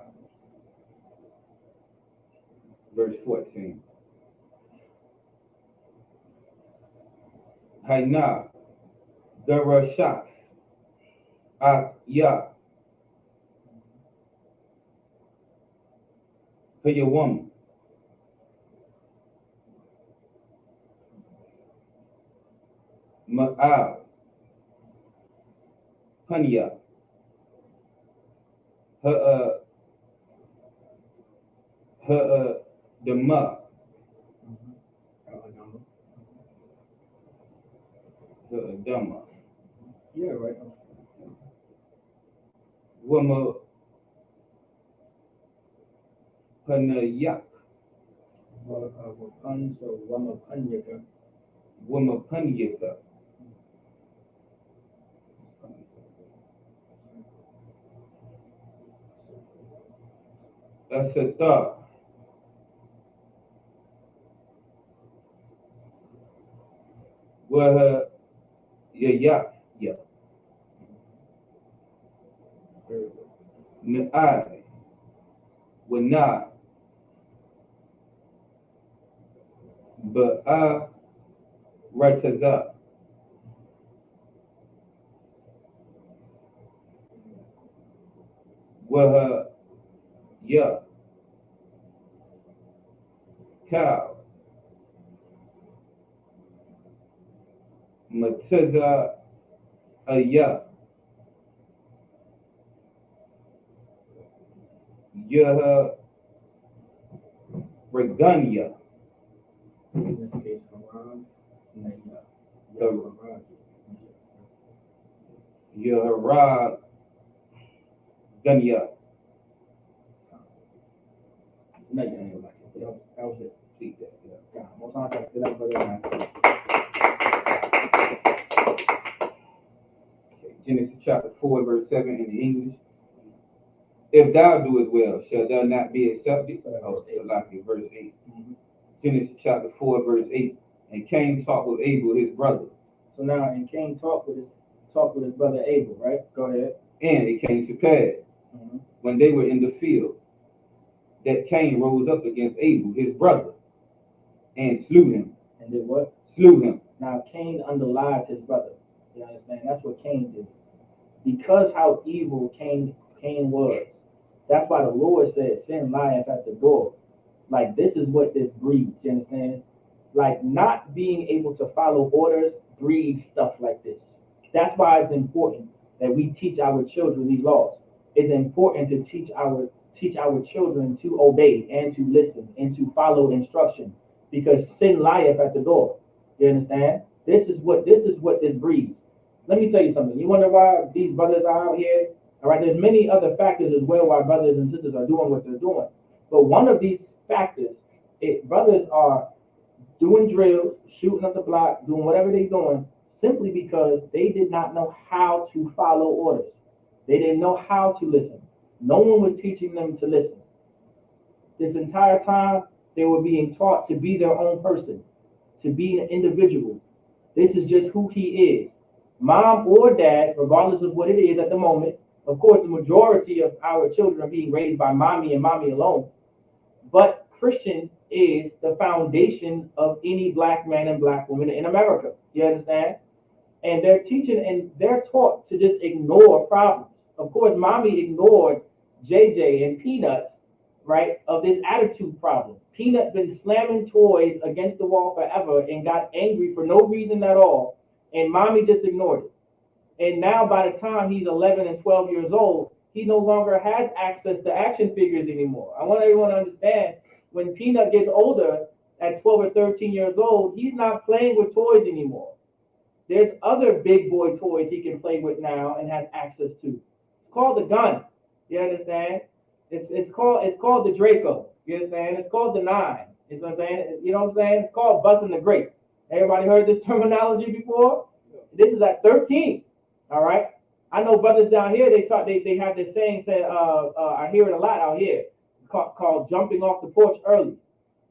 Verse 14. Haina. Darashaf. Ya. Payawam. Ma'al. Hanya. Dama. Dama. Yeah, right. Wama Panayak. So Ramapanyaka. Wama Panyaka. Asata. Waha Yayak. Ya. Naai. Wana. Ba'a Rataza. Waha Ya. Cow. Mataza Aya. Yaha Regania. In this case, Haran. Yahara Ganya. No, you didn't go back. That was it. Speak that. Yeah. Yeah, most times I feel like brother. Okay. Genesis chapter 4, verse 7 in the English. If thou do it well, shall thou not be accepted? Oh, Salaki, verse 8. Mm-hmm. Genesis chapter 4, verse 8. And Cain talked with Abel, his brother. So now, and Cain talked with his brother Abel, right? Go ahead. And it came to pass, when they were in the field, that Cain rose up against Abel, his brother, and slew him. And did what? Slew him. Now Cain underlied his brother. You understand? That's what Cain did. Because how evil Cain was. That's why the Lord said, sin lieth at the door. Like, this is what this breeds. You understand? Like, not being able to follow orders breeds stuff like this. That's why it's important that we teach our children these laws. It's important to teach our children to obey and to listen and to follow instruction, because sin lieth at the door. You understand? This is what this breeds. Let me tell you something. You wonder why these brothers are out here? All right, there's many other factors as well why brothers and sisters are doing what they're doing. But one of these factors, brothers are doing drills, shooting up the block, doing whatever they're doing, simply because they did not know how to follow orders. They didn't know how to listen. No one was teaching them to listen. This entire time, they were being taught to be their own person, to be an individual. This is just who he is. Mom or dad, regardless of what it is at the moment. Of course, the majority of our children are being raised by mommy and mommy alone. But Christian is the foundation of any black man and black woman in America. You understand? And they're teaching and they're taught to just ignore problems. Of course, mommy ignored JJ and Peanut, right, of this attitude problem. Peanut been slamming toys against the wall forever and got angry for no reason at all. And mommy just ignored it. And now by the time he's 11 and 12 years old, he no longer has access to action figures anymore. I want everyone to understand, when Peanut gets older, at 12 or 13 years old, he's not playing with toys anymore. There's other big boy toys he can play with now and has access to. It's called the gun. You understand? It's called the Draco. You understand? It's called the 9. You know what I'm saying? You know what I'm saying? It's called busting the grape. Everybody heard this terminology before? This is at 13. All right. I know brothers down here, they have this saying said, I hear it a lot out here, called jumping off the porch early.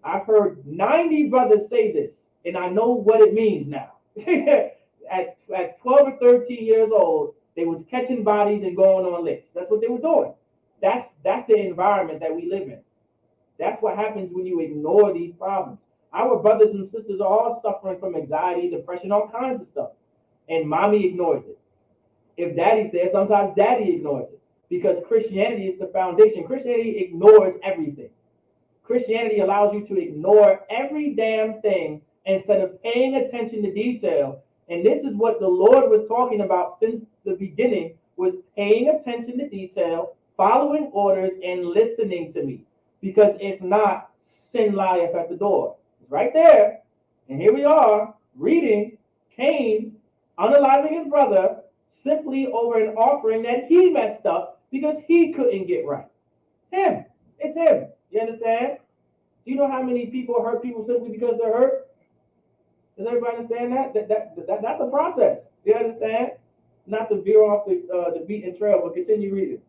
I've heard 90 brothers say this, and I know what it means now. At 12 or 13 years old, they was catching bodies and going on licks. That's what they were doing. That's the environment that we live in. That's what happens when you ignore these problems. Our brothers and sisters are all suffering from anxiety, depression, all kinds of stuff. And mommy ignores it. If daddy's there, sometimes daddy ignores it, because Christianity is the foundation. Christianity ignores everything. Christianity allows you to ignore every damn thing instead of paying attention to detail. And this is what the Lord was talking about since the beginning, was paying attention to detail, following orders, and listening to me. Because if not, sin lieth at the door. It's right there. And here we are reading Cain unaliving his brother simply over an offering that he messed up because he couldn't get right. Him. It's him. You understand? Do you know how many people hurt people simply because they're hurt? Does everybody understand that? That's a process. You understand? Not to veer off the beaten trail, but continue reading.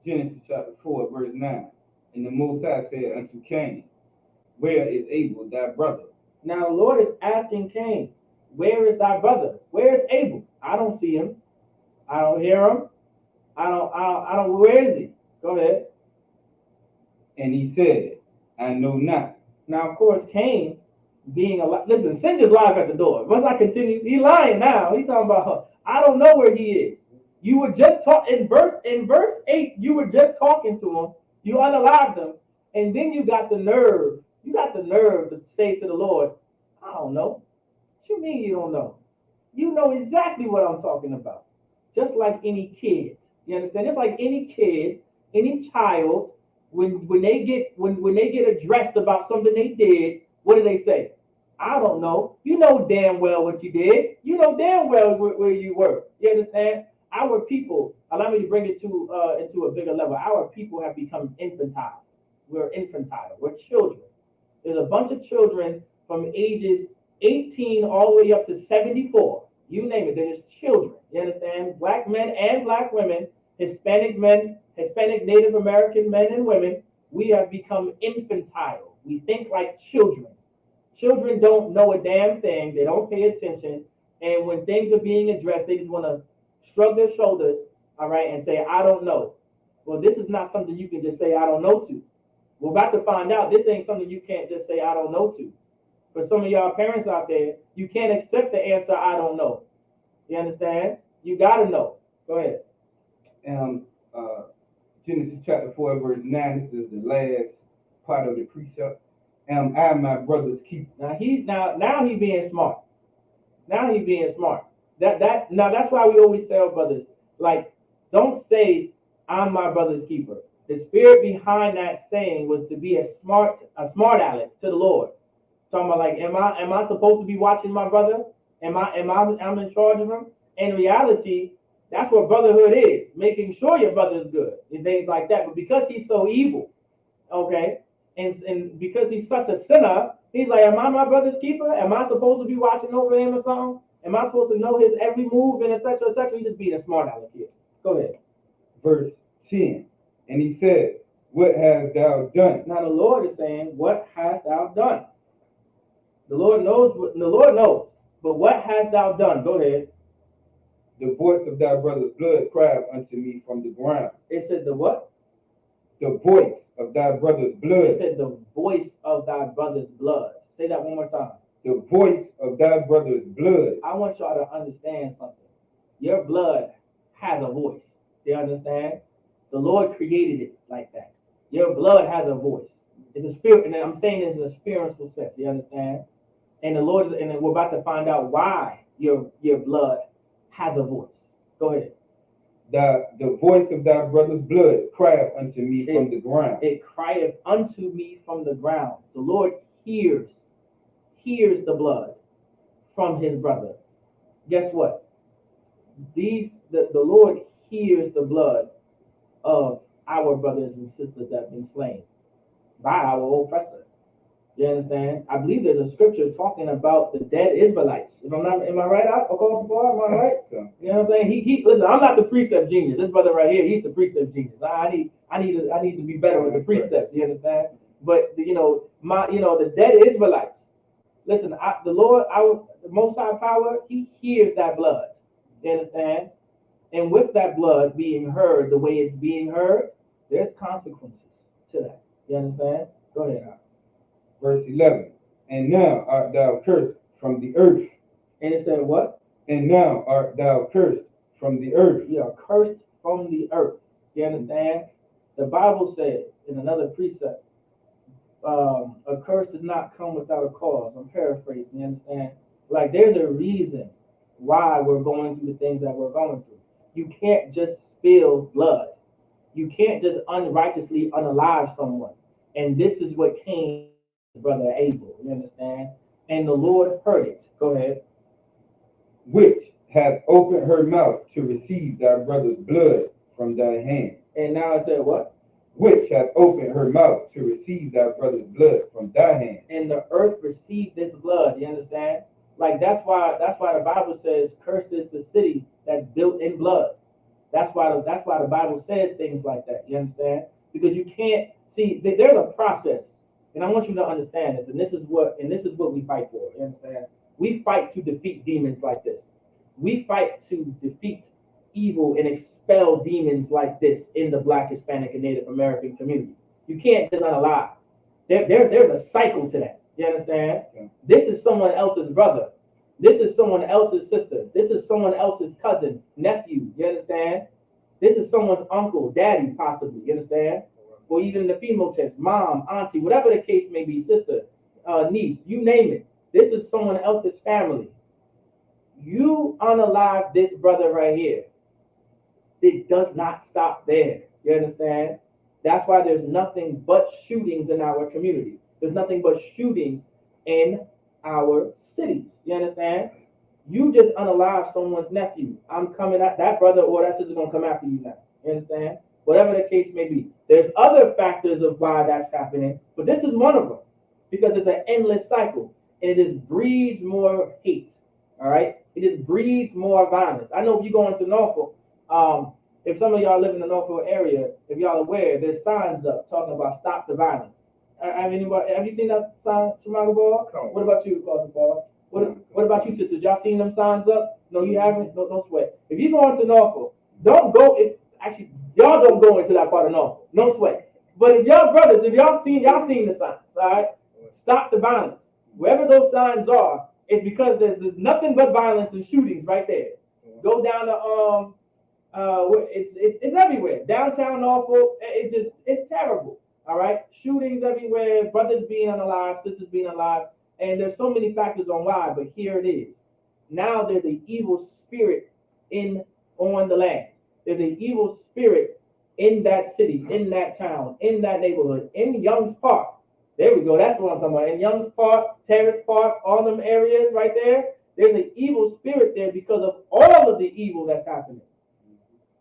Genesis chapter 4, verse 9. And the Most High said unto Cain, where is Abel thy brother? Now the Lord is asking Cain, where is thy brother? Where is Abel? I don't see him. I don't hear him. I don't, where is he? Go ahead. And he said, I know not. Now, of course, Cain being alive. Listen, sin is live at the door. Once I continue, he's lying now. He's talking about, I don't know where he is. You were just talking, in verse 8, you were just talking to him. You unalived him. And then you got the nerve to say to the Lord, I don't know. What you mean you don't know? You know exactly what I'm talking about. Just like any kid. You understand? It's like any kid, any child, when they get addressed about something they did, what do they say? I don't know. You know damn well what you did. You know damn well where you were. You understand? Our people, allow me to bring it to into a bigger level. Our people have become infantile. We're infantile. We're children. There's a bunch of children from ages 18 all the way up to 74. You name it. They're just children. You understand? Black men and black women, Hispanic men, Hispanic Native American men and women, we have become infantile. We think like children. Children don't know a damn thing. They don't pay attention. And when things are being addressed, they just want to shrug their shoulders, all right, and say, I don't know. Well, this is not something you can just say, I don't know to. We're about to find out this ain't something you can't just say, I don't know to. For some of y'all parents out there, you can't accept the answer, I don't know. You understand? You got to know. Go ahead. Genesis chapter 4, verse 9. This is the last part of the precept. Am I my brother's keeper? Now he's being smart. Now he's being smart. Now that's why we always tell brothers, like, don't say I'm my brother's keeper. The spirit behind that saying was to be a smart aleck to the Lord. Talking about, like, am I supposed to be watching my brother? I'm in charge of him? In reality, that's what brotherhood is, making sure your brother is good and things like that. But because he's so evil, okay, and because he's such a sinner, he's like, am I my brother's keeper? Am I supposed to be watching over him or something? Am I supposed to know his every move and et cetera, et cetera? He's just being a smart aleck here. Go ahead. Verse 10. And he said, what hast thou done? Now the Lord is saying, what hast thou done? The Lord knows. But what hast thou done? Go ahead. The voice of thy brother's blood cried unto me from the ground. It said the what? The voice of thy brother's blood. It said the voice of thy brother's blood. Say that one more time. The voice of thy brother's blood. I want y'all to understand something. Your blood has a voice. Do you understand? The Lord created it like that. Your blood has a voice. It's a spirit, and I'm saying it's a spiritual sense. You understand? And the Lord, and we're about to find out why your blood has a voice. Go ahead. The voice of thy brother's blood crieth unto me from the ground. It crieth unto me from the ground. The Lord hears the blood from his brother. Guess what? The Lord hears the blood of our brothers and sisters that have been slain by our oppressor. You understand? I believe there's a scripture talking about the dead Israelites. Am I right out across the board? Am I right? Yeah. You know what I'm saying? Listen, I'm not the precept genius. This brother right here, he's the precept genius. I need to be better with the precepts. You understand? But the dead Israelites. Listen, the Lord, the Most High Power, he hears that blood. You understand? And with that blood being heard the way it's being heard, there's consequences to that. You understand? Go ahead. Verse 11. And now art thou cursed from the earth. And it said what? And now art thou cursed from the earth. You are cursed from the earth. You understand? The Bible says in another precept, a curse does not come without a cause. I'm paraphrasing, you understand? Like, there's a reason why we're going through the things that we're going through. You can't just spill blood. You can't just unrighteously unalive someone. And this is what came to brother Abel. You understand? And the Lord heard it. Go ahead. which hath opened her mouth to receive thy brother's blood from thy hand. And now I said what? Which hath opened her mouth to receive thy brother's blood from thy hand. And the earth received this blood. You understand? Like that's why the Bible says, "Cursed is the city that's built in blood." That's why the Bible says things like that. You understand? Because you can't see there's a process, and I want you to understand this. And this is what we fight for. You understand? We fight to defeat demons like this. We fight to defeat evil and expel demons like this in the Black, Hispanic, and Native American community. You can't just unalive. There's a cycle to that. You understand? Okay. This is someone else's brother. This is someone else's sister. This is someone else's cousin, nephew. You understand? This is someone's uncle, daddy, possibly. You understand? Or even the female text, mom, auntie, whatever the case may be, sister, niece, you name it. This is someone else's family. You unalive this brother right here. It does not stop there. You understand? That's why there's nothing but shootings in our community. There's nothing but shootings in our cities. You understand? You just unalive someone's nephew. I'm coming at that brother or that sister gonna come after you now. You understand? Whatever the case may be. There's other factors of why that's happening, but this is one of them. Because it's an endless cycle. And it just breeds more hate. All right? It just breeds more violence. I know if you go into Norfolk, if some of y'all live in the Norfolk area, if y'all aware, there's signs up talking about stop the violence. Have you seen that sign, Shamaga Ball? What about you, Carson Ball? What about you, sisters? Y'all seen them signs up? No, you haven't? No, don't sweat. If you go into Norfolk, don't go, y'all don't go into that part of Norfolk. No sweat. But if y'all brothers, y'all seen the signs, all right? Stop the violence. Wherever those signs are, it's because there's nothing but violence and shootings right there. Go down to it's everywhere. Downtown Norfolk, it's terrible. All right, shootings everywhere, brothers being unalive, sisters being alive, and there's so many factors on why. But here it is. Now there's an evil spirit on the land. There's an evil spirit in that city, in that town, in that neighborhood, in Young's Park. There we go. That's what I'm talking about. In Young's Park, Terrace Park, all them areas right there. There's an evil spirit there because of all of the evil that's happening.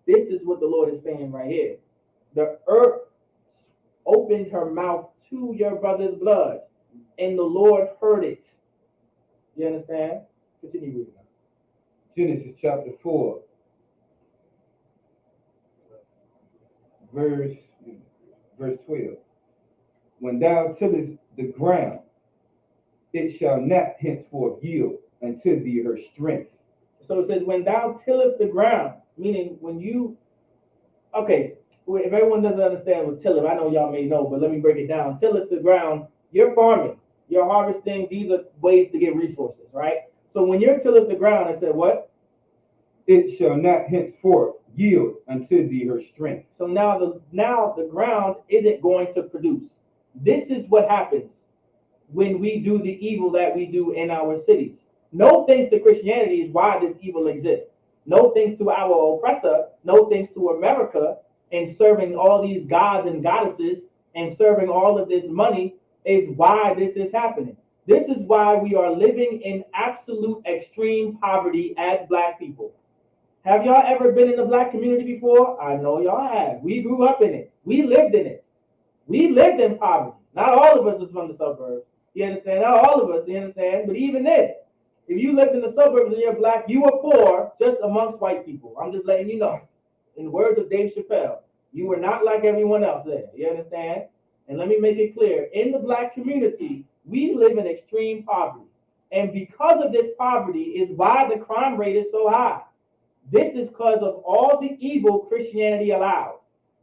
This is what the Lord is saying right here. The earth opened her mouth to your brother's blood, and the Lord heard it. You understand? Continue reading. Genesis chapter 4, verse 12. When thou tillest the ground, it shall not henceforth yield unto thee her strength. So it says, when thou tillest the ground, meaning when you, okay, if everyone doesn't understand what tilleth, I know y'all may know, but let me break it down. Tilleth the ground, you're farming, you're harvesting, these are ways to get resources, right? So when you're tilleth the ground, it said what? It shall not henceforth yield unto thee her strength. So now the ground isn't going to produce. This is what happens when we do the evil that we do in our cities. No thanks to Christianity is why this evil exists. No thanks to our oppressor, no thanks to America and serving all these gods and goddesses and serving all of this money is why this is happening. This is why we are living in absolute extreme poverty as Black people. Have y'all ever been in the Black community before? I know y'all have. We grew up in it. We lived in it. We lived in poverty. Not all of us was from the suburbs. You understand? Not all of us, you understand? But even then, if you lived in the suburbs and you're Black, you were poor just amongst white people. I'm just letting you know. In the words of Dave Chappelle, you were not like everyone else there. You understand? And let me make it clear. In the Black community, we live in extreme poverty. And because of this poverty is why the crime rate is so high. This is because of all the evil Christianity allowed.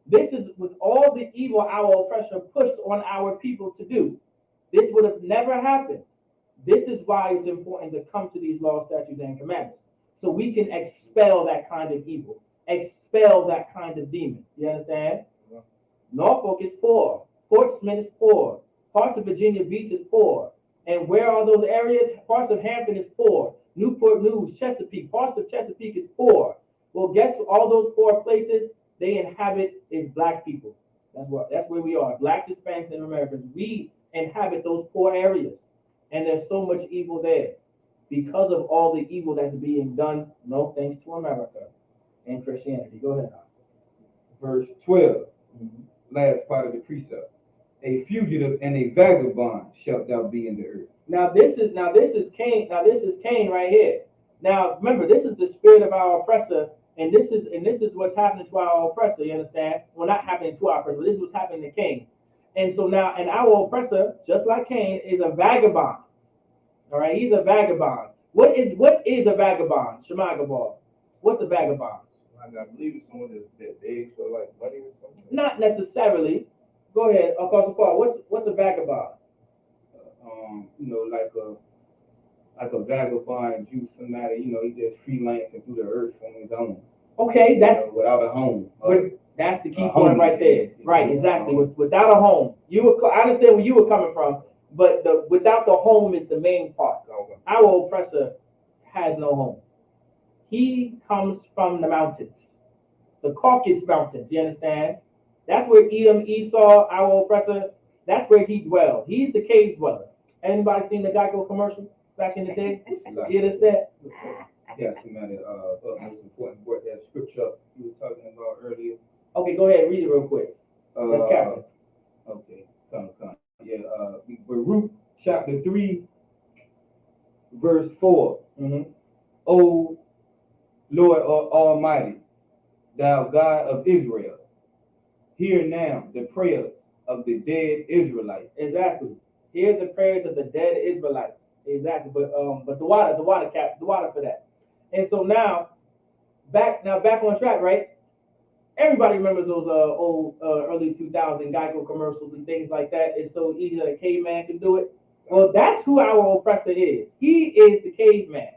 This is with all the evil our oppressor pushed on our people to do. This would have never happened. This is why it's important to come to these laws, statutes, and commandments. So we can expel that kind of evil, expel that kind of demon. You understand? Yeah. Norfolk is poor. Portsmouth is poor. Parts of Virginia Beach is poor. And where are those areas? Parts of Hampton is poor. Newport News, Chesapeake, parts of Chesapeake is poor. Well, guess what? All those poor places they inhabit is Black people. That's where we are. Blacks, Hispanics, and Americans. We inhabit those poor areas, and there's so much evil there because of all the evil that's being done. No thanks to America and Christianity. Go ahead. Verse 12, last part of the precept. A fugitive and a vagabond shalt thou be in the earth. Now this is Cain. Now this is Cain right here. Now remember, this is the spirit of our oppressor, and this is what's happening to our oppressor. You understand? Well, not happening to our oppressor, but this is what's happening to Cain. And so now, and our oppressor, just like Cain, is a vagabond. All right, he's a vagabond. What is a vagabond? Shemagabal. What's a vagabond? I believe it's someone that begs for like money or something. Not necessarily. Go ahead, Apostle Paul. What's a vagabond? Like a vagabond Jew, somebody, he just freelancing through the earth on his own. Okay, that's without a home. That's the key point right there. Right, exactly. Without a home, I understand where you were coming from, but without the home is the main part. Our oppressor has no home. He comes from the mountains, the Caucasus Mountains. You understand? That's where Edom, Esau, our oppressor. That's where he dwells. He's the cave dweller. Anybody seen the Geico commercial back in the day? You understand? Yeah, somebody most important word, that scripture you were talking about earlier. Okay, go ahead, read it real quick. Let's cap it. Okay, come. Yeah, Baruch chapter 3, verse 4. O Lord Almighty, thou God of Israel, hear now the prayers of the dead Israelites. Exactly. Hear the prayers of the dead Israelites. Exactly. But the water for that. And so now back on track, right? Everybody remembers those old early 2000 Geico commercials and things like that. It's so easy that a caveman can do it. Well, that's who our oppressor is. He is the caveman.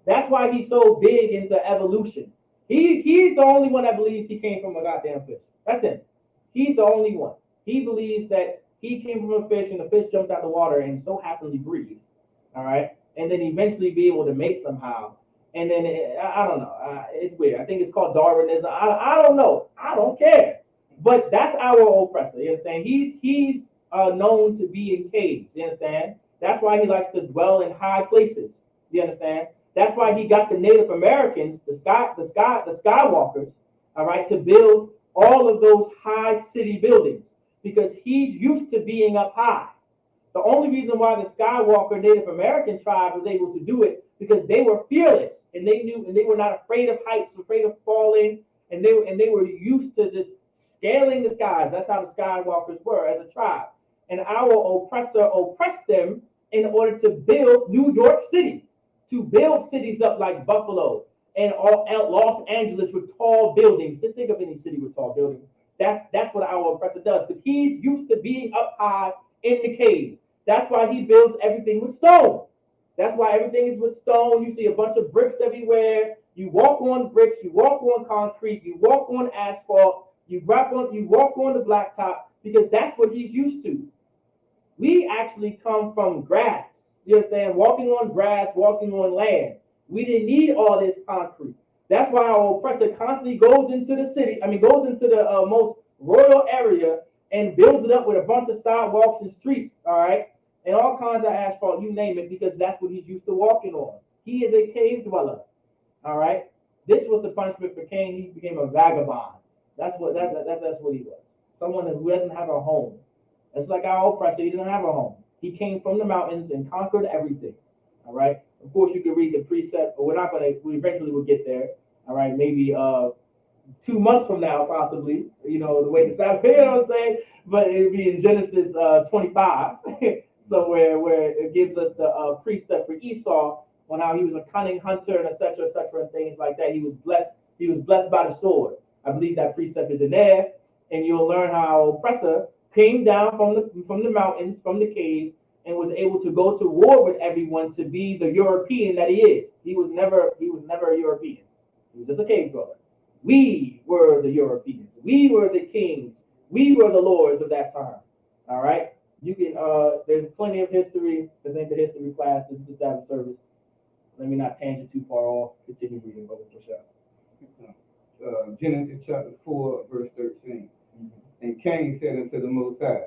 That's why he's so big into evolution. He's the only one that believes he came from a goddamn fish. That's it. He's the only one. He believes that he came from a fish and the fish jumped out the water and so happily breathed. All right, and then eventually be able to mate somehow. And then I don't know. It's weird. I think it's called Darwinism. I don't know. I don't care. But that's our oppressor. You understand? He's known to be in caves. You understand? That's why he likes to dwell in high places. You understand? That's why he got the Native Americans, the Skywalkers, all right, to build all of those high city buildings because he's used to being up high. The only reason why the Skywalker Native American tribe was able to do it because they were fearless and they were not afraid of heights, afraid of falling, and they were used to just scaling the skies. That's how the Skywalkers were as a tribe. And our oppressor oppressed them in order to build New York City, to build cities up like Buffalo and Los Angeles with tall buildings. Just think of any city with tall buildings. That's what our oppressor does because he's used to being up high in the cave. That's why he builds everything with stone. That's why everything is with stone. You see a bunch of bricks everywhere. You walk on bricks. You walk on concrete. You walk on asphalt. You walk on the blacktop because that's what he's used to. We actually come from grass. You understand? Walking on grass, walking on land. We didn't need all this concrete. That's why our oppressor constantly goes into the city. Goes into the most royal area and builds it up with a bunch of sidewalks and streets. All right. And all kinds of asphalt, you name it, because that's what he's used to walking on. He is a cave dweller. All right. This was the punishment for Cain. He became a vagabond. That's what he was. Someone who doesn't have a home. It's like our oppressor. He doesn't have a home. He came from the mountains and conquered everything. All right. Of course, you can read the precept, but we eventually will get there. All right. Maybe 2 months from now, possibly. The way the Sabbath, you know what I'm saying? But it'll be in Genesis 25. So where it gives us the precept for Esau on how he was a cunning hunter and et cetera, and things like that. He was blessed by the sword. I believe that precept is in there, and you'll learn how oppressor came down from the mountains, from the caves, and was able to go to war with everyone to be the European that he is. He was never a European. He was just a cave dweller. We were the Europeans. We were the kings. We were the lords of that time. All right. You can. There's plenty of history. This ain't the history class. This is the Sabbath service. Let me not tangent too far off. Continue reading, brother. Genesis chapter 4, verse 13. And Cain said unto the Most High,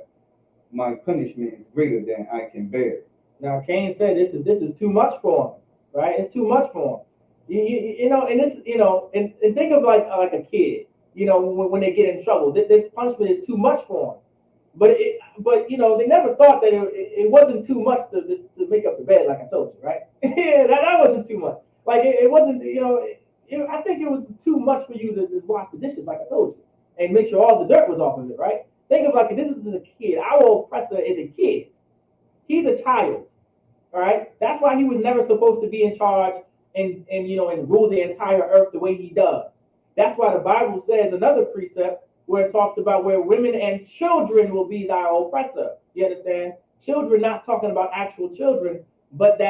my punishment is greater than I can bear. Now Cain said, "This is too much for him, right? It's too much for him." You know, and this, you know, and think of like a kid, you know, when they get in trouble, this punishment is too much for them. But you know, they never thought that it wasn't too much to make up the bed, like I told you, right? Yeah, that wasn't too much. Like it wasn't, you know. I think it was too much for you to wash the dishes, like I told you, and make sure all the dirt was off of it, right? Think of like this is a kid. Our oppressor is a kid. He's a child. All right. That's why he was never supposed to be in charge and you know and rule the entire earth the way he does. That's why the Bible says another precept where it talks about where women and children will be thy oppressor. You understand? Children, not talking about actual children, but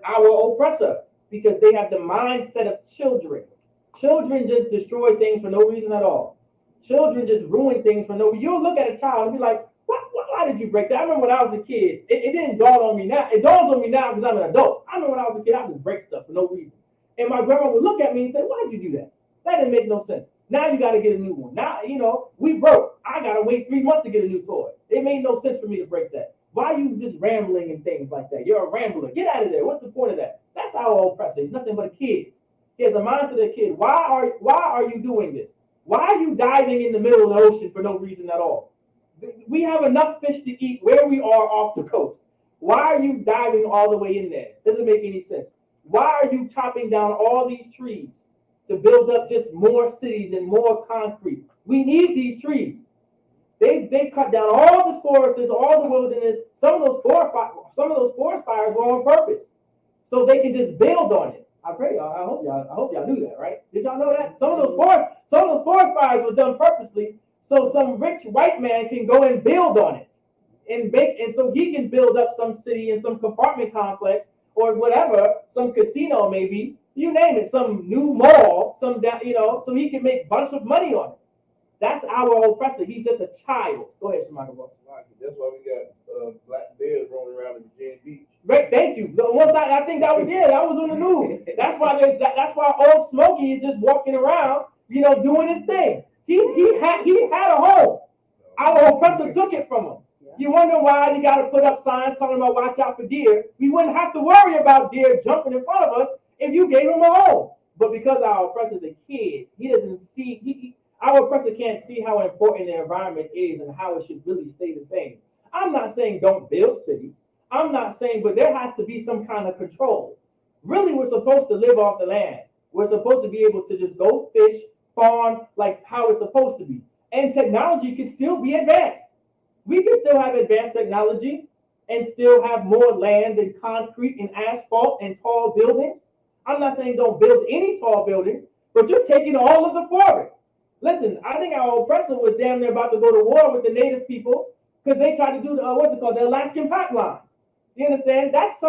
our oppressor, because they have the mindset of children. Children just destroy things for no reason at all. Children just ruin things for no reason. You'll look at a child and be like, why did you break that? I remember when I was a kid, it didn't dawn on me now. It dawns on me now because I'm an adult. I remember when I was a kid, I would just break stuff for no reason. And my grandma would look at me and say, why did you do that? That didn't make no sense. Now you got to get a new one. Now, you know, we broke. I got to wait 3 months to get a new toy. It made no sense for me to break that. Why are you just rambling and things like that? You're a rambler. Get out of there. What's the point of that? That's our oppressor. He's nothing but a kid. He has a mindset of a kid. Why are you doing this? Why are you diving in the middle of the ocean for no reason at all? We have enough fish to eat where we are off the coast. Why are you diving all the way in there? Doesn't make any sense. Why are you chopping down all these trees to build up just more cities and more concrete? We need these trees. They cut down all the forests, all the wilderness. Some of those forest fires were on purpose, so they can just build on it. I pray y'all. I hope y'all knew that, right? Did y'all know that? Some of those forest fires were done purposely, so some rich white man can go and build on it, and so he can build up some city and some apartment complex or whatever, some casino maybe, you name it, some new mall, you know, so he can make a bunch of money on it. That's our oppressor. He's just a child. Go ahead, Shemaka. That's why we got black bears roaming around in Virginia Beach. Right, thank you. I think that was on the news. That's why old Smokey is just walking around, you know, doing his thing. He had a home. Our oppressor took it from him. You wonder why he got to put up signs talking about watch out for deer. We wouldn't have to worry about deer jumping in front of us if you gave him a home. But because our oppressor's a kid, he doesn't see. Our oppressor can't see how important the environment is and how it should really stay the same. I'm not saying don't build cities. I'm not saying, but there has to be some kind of control. Really, we're supposed to live off the land. We're supposed to be able to just go fish, farm, like how it's supposed to be. And technology can still be advanced. We can still have advanced technology and still have more land than concrete and asphalt and tall buildings. I'm not saying don't build any tall buildings, but you're taking all of the forest. Listen, I think our oppressor was damn near about to go to war with the native people because they tried to do the Alaskan pipeline. You understand? That's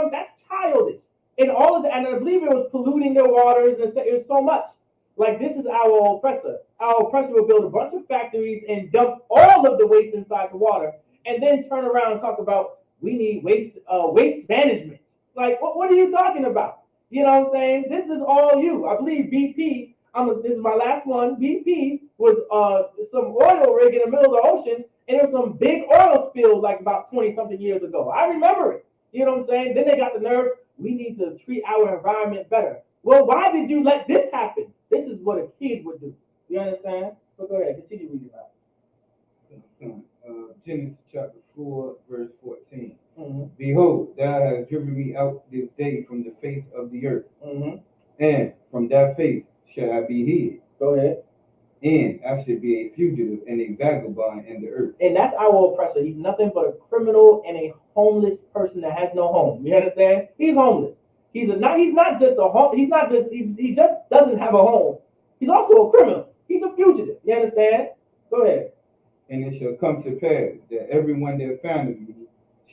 childish. And all of that, and I believe it was polluting their waters, and it was so much. Like, this is our oppressor. Our oppressor will build a bunch of factories and dump all of the waste inside the water, and then turn around and talk about we need waste management. Like, what are you talking about? You know what I'm saying? This is all you. I believe BP. This is my last one. BP was some oil rig in the middle of the ocean, and there was some big oil spill like about 20-something years ago. I remember it. You know what I'm saying? Then they got the nerve. We need to treat our environment better. Well, why did you let this happen? This is what a kid would do. You understand? So go ahead, continue reading that. Genesis chapter 4, verse 14. Mm-hmm. Behold, thou hast driven me out this day from the face of the earth, Mm-hmm. and from that face shall I be hid. Go ahead. And I should be a fugitive and a vagabond in the earth. And that's our oppressor. He's nothing but a criminal and a homeless person that has no home. You understand? He's homeless. He just doesn't have a home. He's also a criminal. He's a fugitive. You understand? Go ahead. And it shall come to pass that everyone that findeth me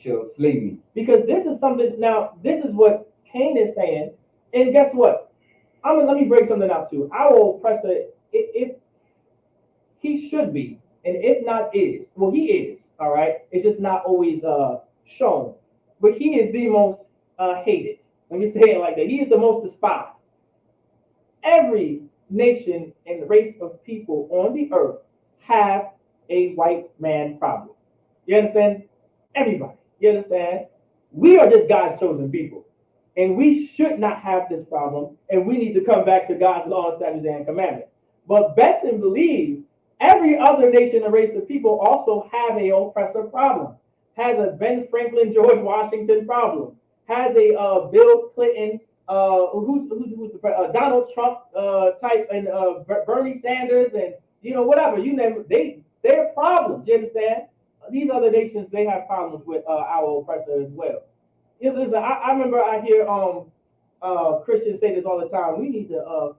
shall slay me. Because this is something. Now, this is what Cain is saying. And guess what? Let me break something out too. Our oppressor, if he should be, and if not is, well, he is. All right. It's just not always shown. But he is the most hated. Let me say it like that. He is the most despised. Every nation and race of people on the earth have a white man problem. You understand? Everybody. You understand? We are just God's chosen people. And we should not have this problem. And we need to come back to God's law, statutes, and commandments. But best and believe every other nation and race of people also have a oppressor problem. Has a Ben Franklin, George Washington problem. Has a Bill Clinton, who's the Donald Trump type, and Bernie Sanders, and whatever you name it. They're problems. You understand? These other nations, they have problems with our oppressor as well. Listen, I remember I hear Christians say this all the time. We need to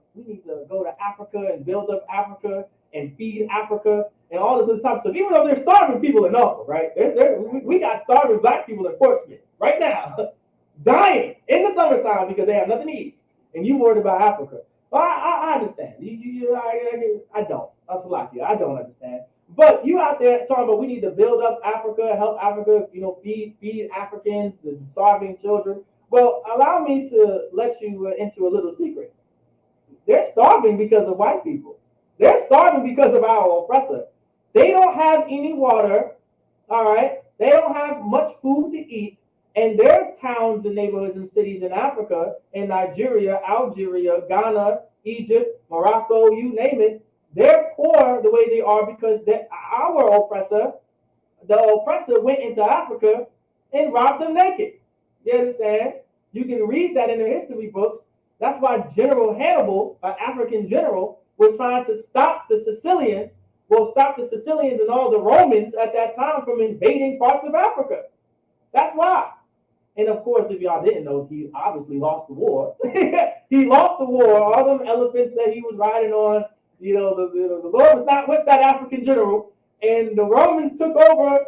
go to Africa and build up Africa and feed Africa and all this other type of stuff. Even though they're starving people in Norfolk, right? We got starving black people in Portsmouth right now, dying in the summertime because they have nothing to eat, and you worried about Africa. But I understand. I don't. That's lucky. I don't understand. But you out there talking about we need to build up Africa, help Africa, feed Africans, the starving children. Well, allow me to let you into a little secret. They're starving because of white people. They're starving because of our oppressor. They don't have any water, all right? They don't have much food to eat. And their towns and neighborhoods and cities in Africa, in Nigeria, Algeria, Ghana, Egypt, Morocco, you name it, they're poor the way they are because our oppressor, the oppressor went into Africa and robbed them naked. You understand? You can read that in the history books. That's why General Hannibal, an African general, was trying to stop the Sicilians, and all the Romans at that time from invading parts of Africa. That's why. And of course, if y'all didn't know, he obviously lost the war. He lost the war. All them elephants that he was riding on, the Lord was not with that African general, and the Romans took over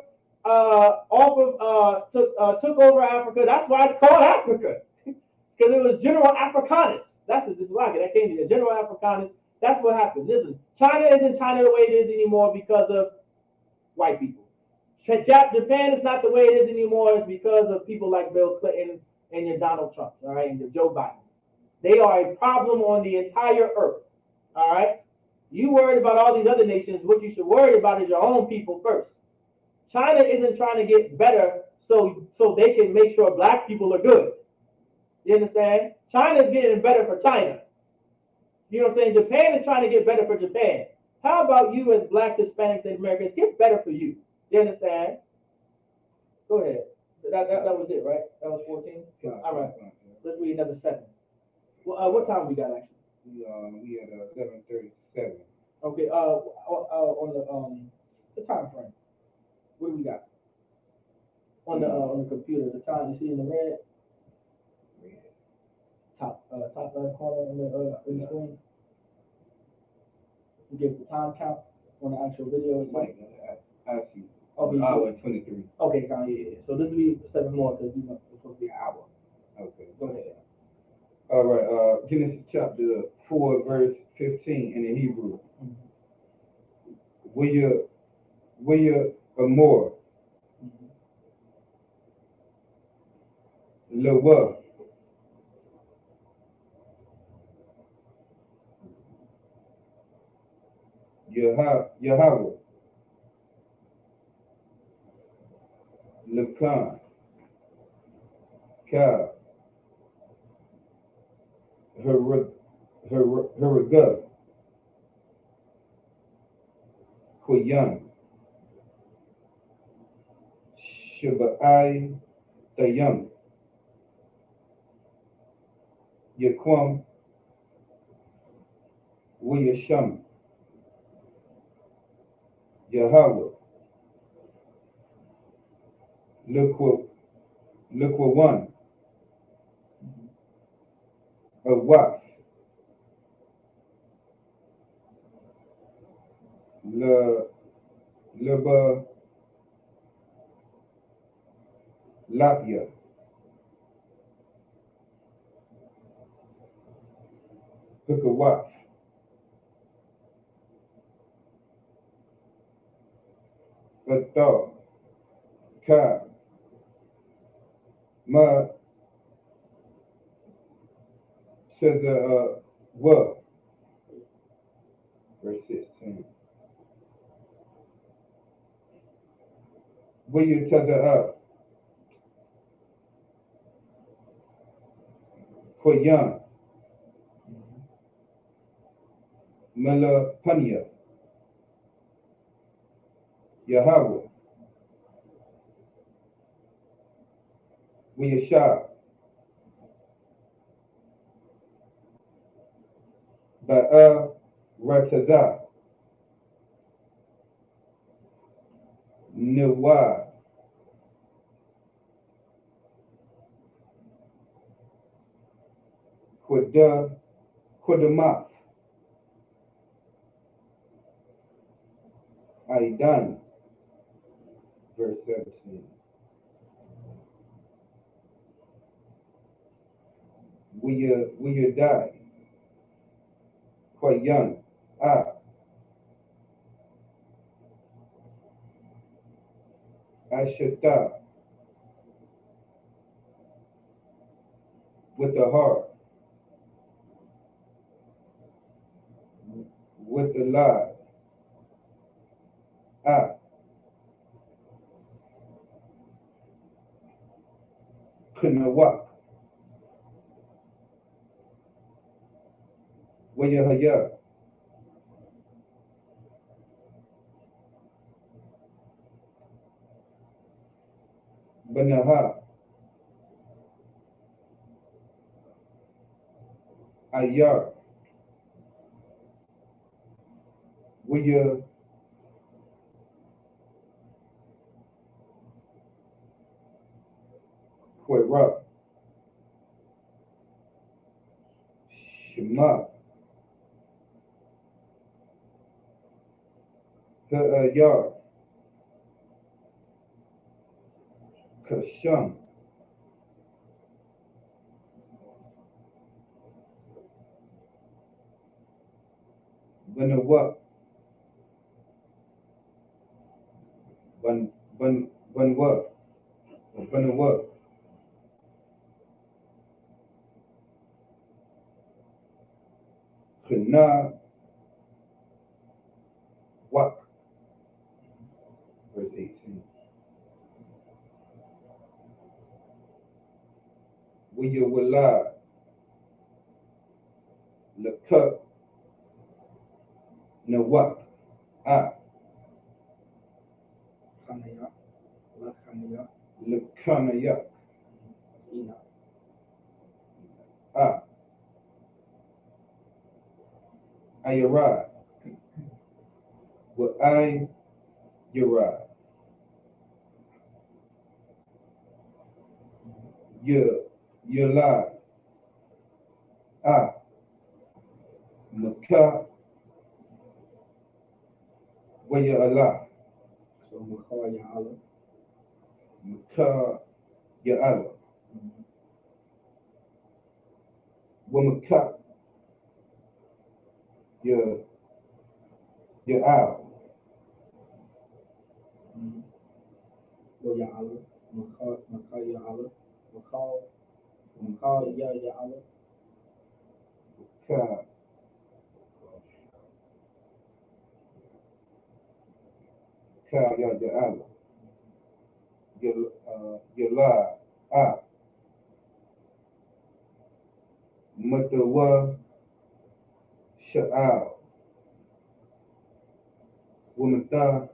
took over Africa. That's why it's called Africa, because it was General Africanus. That's why that came to General Africanus. That's what happened. Listen, China isn't China the way it is anymore because of white people. Japan is not the way it is anymore. It's because of people like Bill Clinton and your Donald Trump, all right, and your Joe Biden. They are a problem on the entire earth, all right? You worried about all these other nations. What you should worry about is your own people first. China isn't trying to get better so they can make sure black people are good. You understand? China's getting better for China. You know what I'm saying? Japan is trying to get better for Japan. How about you as blacks, Hispanics, and Americans get better for you? You understand? Go ahead. That was it, right? That was 14? All right. Let's read another 7. Well, what time we got, actually? We had 7:37. Okay, on the time frame. What do we got? On the computer, the time you see in the red? Top left corner in the screen. You give the time count on the actual video. It's like I see. Okay, hour 23. Okay, yeah. So this will be 7 more because it's supposed to be an hour. Okay. Go ahead. All right. Genesis chapter 4, verse 15 in the Hebrew. Mm-hmm. Will you more? Lewa. Yahweh. Lekan. Ka. Heragah. Koyan. Shabbai Tayam. Yaquam. Wiyasham. Yahweh. Look what one. A wife. Leba Lapia. Look a wife. A dog. Ka. Ma says what? Verse 16. ويتذأ كويان ملا بانيا يهاوى ويشاء بقى رتزا نوا كدماف Aidan, verse 17. Will you die? Quite young. Ashata, with the heart, with the lie. Kunawak, Wayahaya, Banaha, Ayar, Waya, Kwera, Shema, Ayar, Kasham, Banawak, Banwak, Banawak, Kana, Wak, verse 18. Waya Wala, Laka, Nawak, Kanaya, Lakanaya, Lakanayak, Ina, Ayarad, wa Ayarad, Yalad, Maka, Waya Allah, so Makaya Allah, Maka, Ya Allah, wa Maka, Ya Allah, Waya Allah, Makaya Allah, Makaya Allah, Ka, Ya Allah, Yalad, Matawa, Sha'al, wa Mata,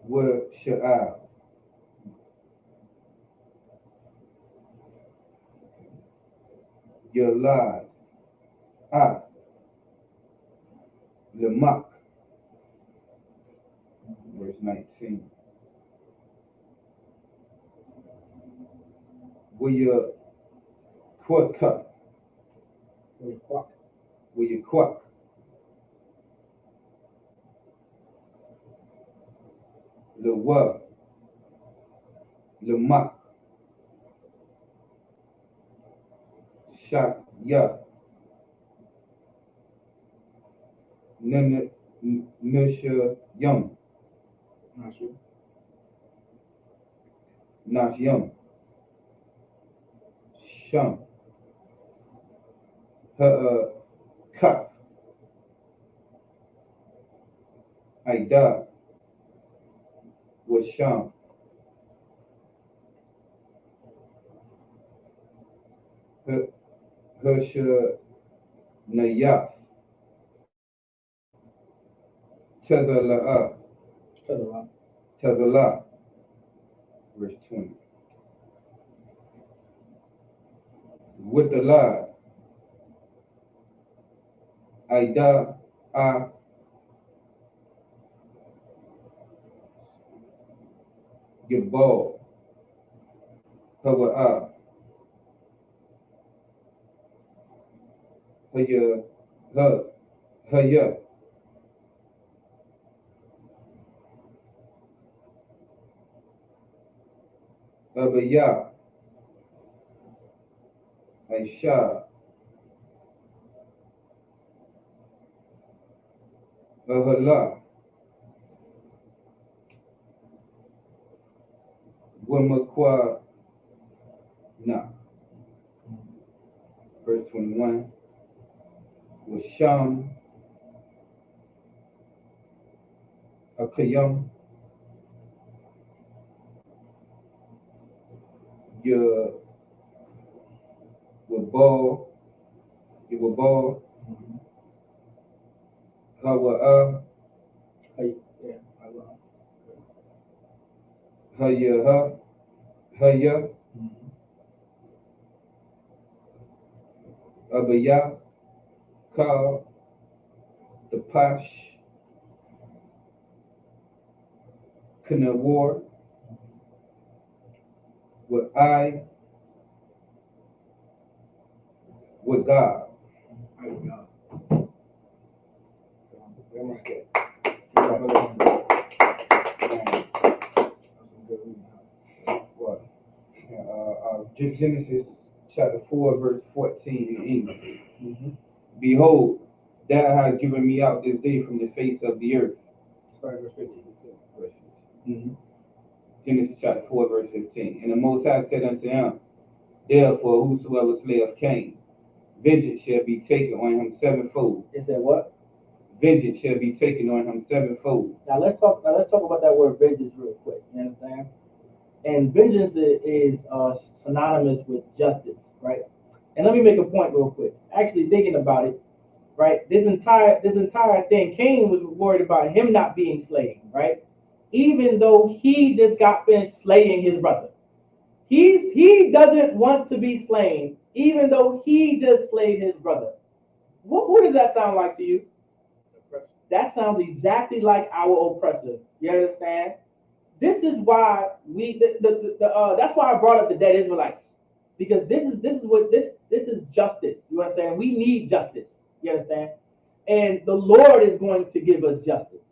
wa Sha'al, Yalad, Lamak, verse 19. Waya Kwaka, Waya Waya Kwak, Lawa, Lamak, Shak, Ya, Nusha, Yum, Nashu, Nash, Yum, Shum, Kaf, Aida, Washam, Nayaf, Tazala'a, Tazala, verse 20. With the lie, Aida, Gabal, Hawa'a, Haya, Haya, Abaya, Aisha, Ahala, Wamakwa, Na, verse 21. Washam, Akayam, Ya, Wabal, Yawabal, Hawa'a, Hayaha, Haya, Abaya, Ka, the Pash, Kanawar, with I, with God. Genesis chapter 4, verse 14 in English. Behold, thou hast given me out this day from the face of the earth. Verse 15. Genesis chapter 4, verse 15. And the Most High said unto him, therefore, whosoever slayeth Cain, vengeance shall be taken on him sevenfold. Is that what? Vengeance shall be taken on him sevenfold. Now let's talk about that word vengeance real quick. You understand? And vengeance is synonymous with justice, right? And let me make a point real quick. Actually thinking about it, right? This entire thing, Cain was worried about him not being slain, right? Even though he just got finished slaying his brother. He doesn't want to be slain, even though he just slayed his brother. What does that sound like to you? That sounds exactly like our oppressor. You understand? This is why that's why I brought up the dead Israelites, because this is justice. You understand? We need justice. You understand? And the Lord is going to give us justice.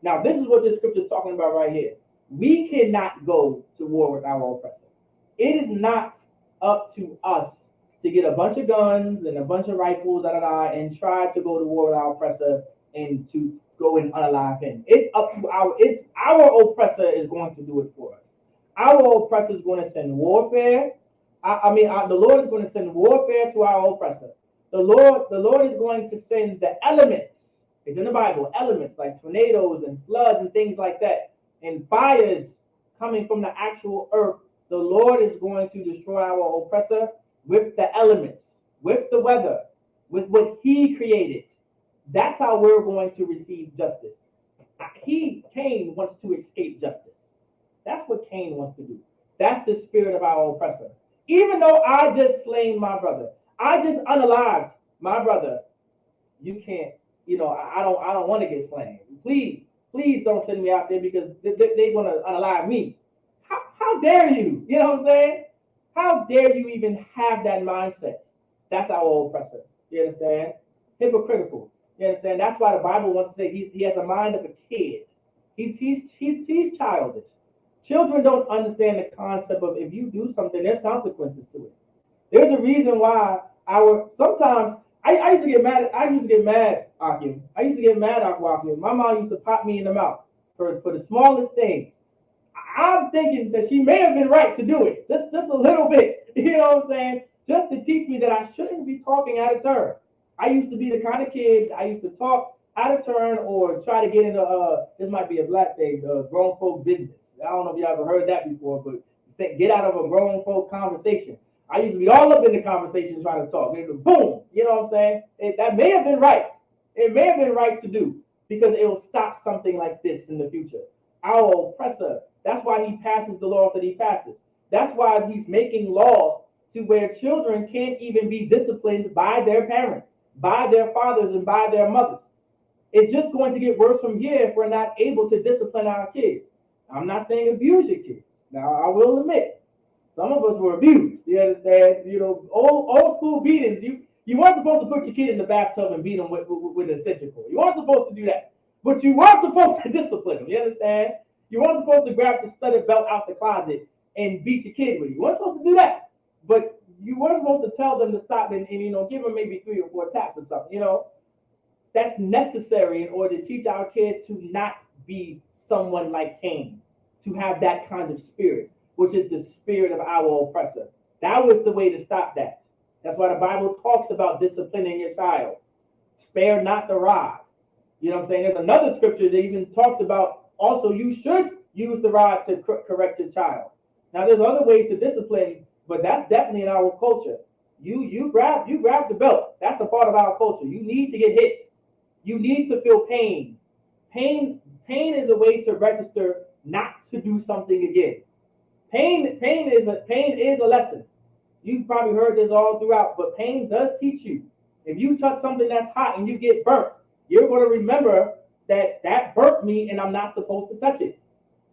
Now, this is what this scripture is talking about right here. We cannot go to war with our oppressor. It is not up to us to get a bunch of guns and a bunch of rifles, and try to go to war with our oppressor and to go and unalive him. It's up to our oppressor is going to do it for us. Our oppressor is going to send warfare. The Lord is going to send warfare to our oppressor. The Lord is going to send the elements. It's in the Bible, elements like tornadoes and floods and things like that, and fires coming from the actual earth. The Lord is going to destroy our oppressor with the elements, with the weather, with what He created. That's how we're going to receive justice. Cain wants to escape justice. That's what Cain wants to do. That's the spirit of our oppressor. Even though I just slain my brother, I just unalived my brother, you can't, I don't want to get slain. Please don't send me out there because they're going to unalive me. How dare you? You know what I'm saying? How dare you even have that mindset? That's our oppressor. You understand? Hypocritical. You understand? That's why the Bible wants to say he has a mind of a kid. He's childish. Children don't understand the concept of if you do something, there's consequences to it. There's a reason why sometimes I used to get mad, Akim. I used to get mad, Akim. My mom used to pop me in the mouth for the smallest things. I'm thinking that she may have been right to do it, just a little bit. You know what I'm saying? Just to teach me that I shouldn't be talking out of turn. I used to be the kind of kid, I used to talk out of turn or try to get into, this might be a black thing, grown folk business. I don't know if you ever heard that before, but get out of a grown folk conversation. I used to be all up in the conversation trying to talk. And boom, you know what I'm saying? That may have been right. It may have been right to do because it will stop something like this in the future. Our oppressor, that's why he passes the laws that he passes. That's why he's making laws to where children can't even be disciplined by their parents, by their fathers, and by their mothers. It's just going to get worse from here if we're not able to discipline our kids. I'm not saying abuse your kids. Now, I will admit, some of us were abused. You understand? You know, old school beatings. You weren't supposed to put your kid in the bathtub and beat them with an extension cord. You weren't supposed to do that. But you were supposed to discipline them. You understand? You weren't supposed to grab the studded belt out the closet and beat your kid with it. You weren't supposed to do that. But you were supposed to tell them to stop and give them maybe 3 or 4 taps or something. That's necessary in order to teach our kids to not be someone like Cain, to have that kind of spirit, which is the spirit of our oppressor. That was the way to stop that. That's why the Bible talks about disciplining your child. Spare not the rod. You know what I'm saying? There's another scripture that even talks about also you should use the rod to correct your child. Now there's other ways to discipline, but that's definitely in our culture. You grab the belt. That's a part of our culture. You need to get hit. You need to feel pain. Pain is a way to register not to do something again. Pain is a lesson. You've probably heard this all throughout, but pain does teach you. If you touch something that's hot and you get burnt, you're going to remember that burnt me and I'm not supposed to touch it.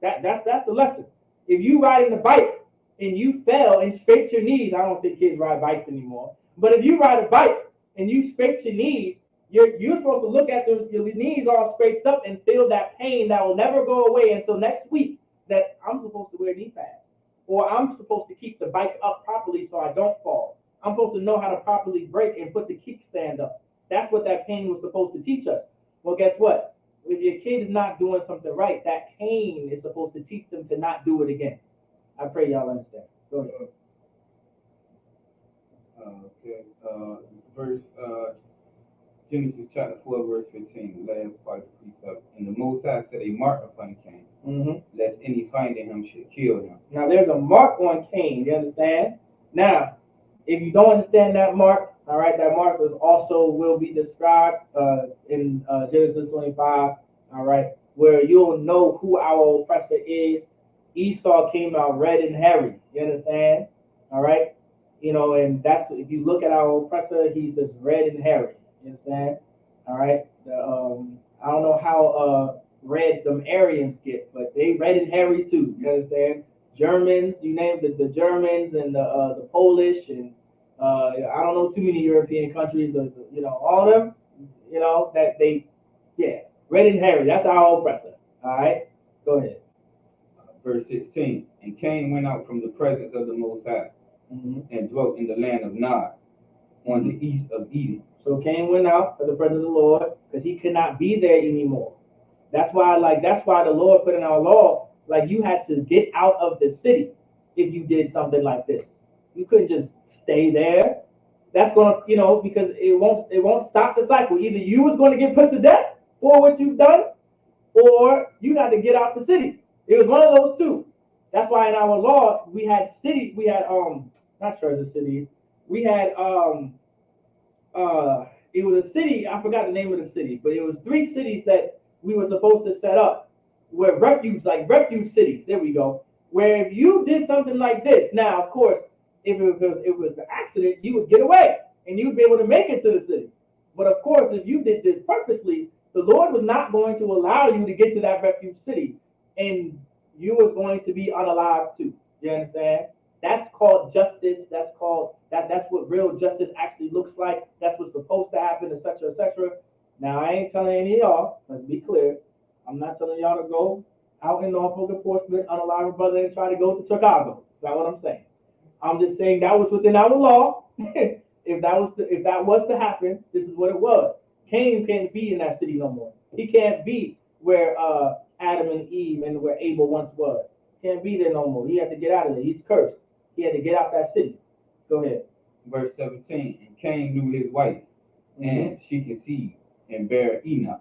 That's the lesson. If you riding a bike and you fell and scraped your knees, I don't think kids ride bikes anymore, but if you ride a bike and you scraped your knees, you're supposed to look at your knees all scraped up and feel that pain that will never go away until next week, that I'm supposed to wear knee pads. Or I'm supposed to keep the bike up properly so I don't fall. I'm supposed to know how to properly brake and put the kickstand up. That's what that pain was supposed to teach us. Well, guess what? If your kid is not doing something right, that pain is supposed to teach them to not do it again. I pray y'all understand. Go ahead. Verse Genesis chapter 4, verse 15, the last part of the precept. And the Most High set a mark upon Cain, lest any finding him should kill him. Now there's a mark on Cain, you understand? Now, if you don't understand that mark, all right, that mark will be described in Genesis 25, all right, where you'll know who our oppressor is. Esau came out red and hairy, you understand? All right, and that's, if you look at our oppressor, he's just red and hairy. You understand? All right. I don't know how red them Aryans get, but they red and hairy too. You understand? Germans, you name the Germans and the Polish and I don't know too many European countries. All of them. That they, red and hairy. That's our oppressor. All right. Go ahead. Verse 16. And Cain went out from the presence of the Most High and dwelt in the land of Nod, on the east of Eden. So Cain went out for the presence of the Lord because he could not be there anymore. That's why the Lord put in our law, you had to get out of the city if you did something like this. You couldn't just stay there. That's gonna, because it won't stop the cycle. Either you was going to get put to death for what you've done, or you had to get out the city. It was one of those two. That's why in our law we had not sure the cities. We had it was a city, I forgot the name of the city, but it was 3 cities that we were supposed to set up where refuge cities, there we go, where if you did something like this, now of course, if it was an accident, you would get away and you'd be able to make it to the city. But of course, if you did this purposely, the Lord was not going to allow you to get to that refuge city, and you was going to be unalive too. You understand? That's called justice. That's what real justice actually looks like. That's what's supposed to happen, etc., etc. Now, I ain't telling any of y'all, let's be clear. I'm not telling y'all to go out in Norfolk and Portsmouth, unalive a brother, and try to go to Chicago. That's not what I'm saying. I'm just saying that was within our law. If that was to happen, this is what it was. Cain can't be in that city no more. He can't be where Adam and Eve and where Abel once was. Can't be there no more. He had to get out of there. He's cursed. He had to get out that city. Go ahead. Verse 17. And Cain knew his wife, and she conceived and bare Enoch.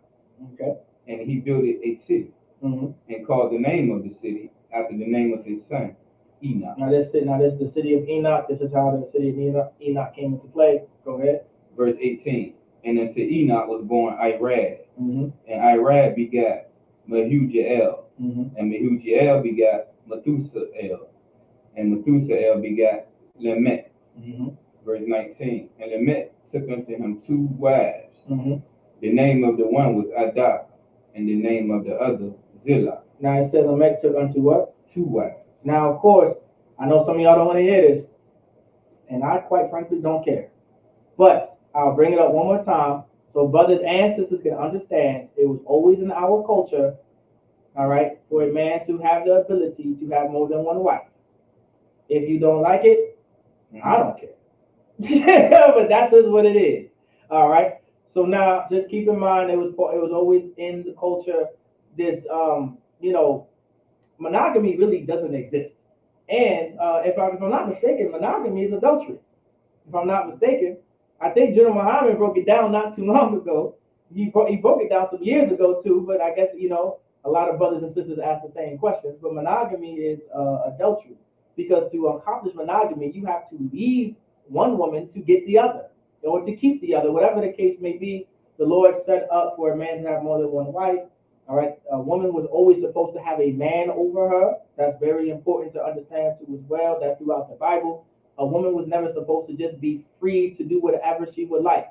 Okay. And he built a city, and called the name of the city after the name of his son, Enoch. Now this is the city of Enoch. This is how the city of Enoch came into play. Go ahead. Verse 18. And unto Enoch was born Irad, Mm-hmm. and Irad begat Mehujael, Mm-hmm. and Mehujael begat Methusael, and Methusael begat Lamech. Mm-hmm. Verse 19. And Lamech took unto him 2 wives. Mm-hmm. The name of the one was Adah, and the name of the other Zillah. Now it says Lamech took unto what? 2 wives. Now, of course, I know some of y'all don't want to hear this, and I quite frankly don't care. But I'll bring it up one more time so brothers and sisters can understand it was always in our culture, all right, for a man to have the ability to have more than one wife. If you don't like it, I don't care. But that's just what it is. All right. So now, just keep in mind, it was always in the culture. This, monogamy really doesn't exist. And if I'm not mistaken, monogamy is adultery. If I'm not mistaken, I think General Muhammad broke it down not too long ago. He broke it down some years ago too. But I guess a lot of brothers and sisters ask the same questions. But monogamy is adultery, because to accomplish monogamy, you have to leave one woman to get the other, or to keep the other, whatever the case may be. The Lord set up for a man to have more than one wife. All right, a woman was always supposed to have a man over her. That's very important to understand too as well. That's throughout the Bible. A woman was never supposed to just be free to do whatever she would like.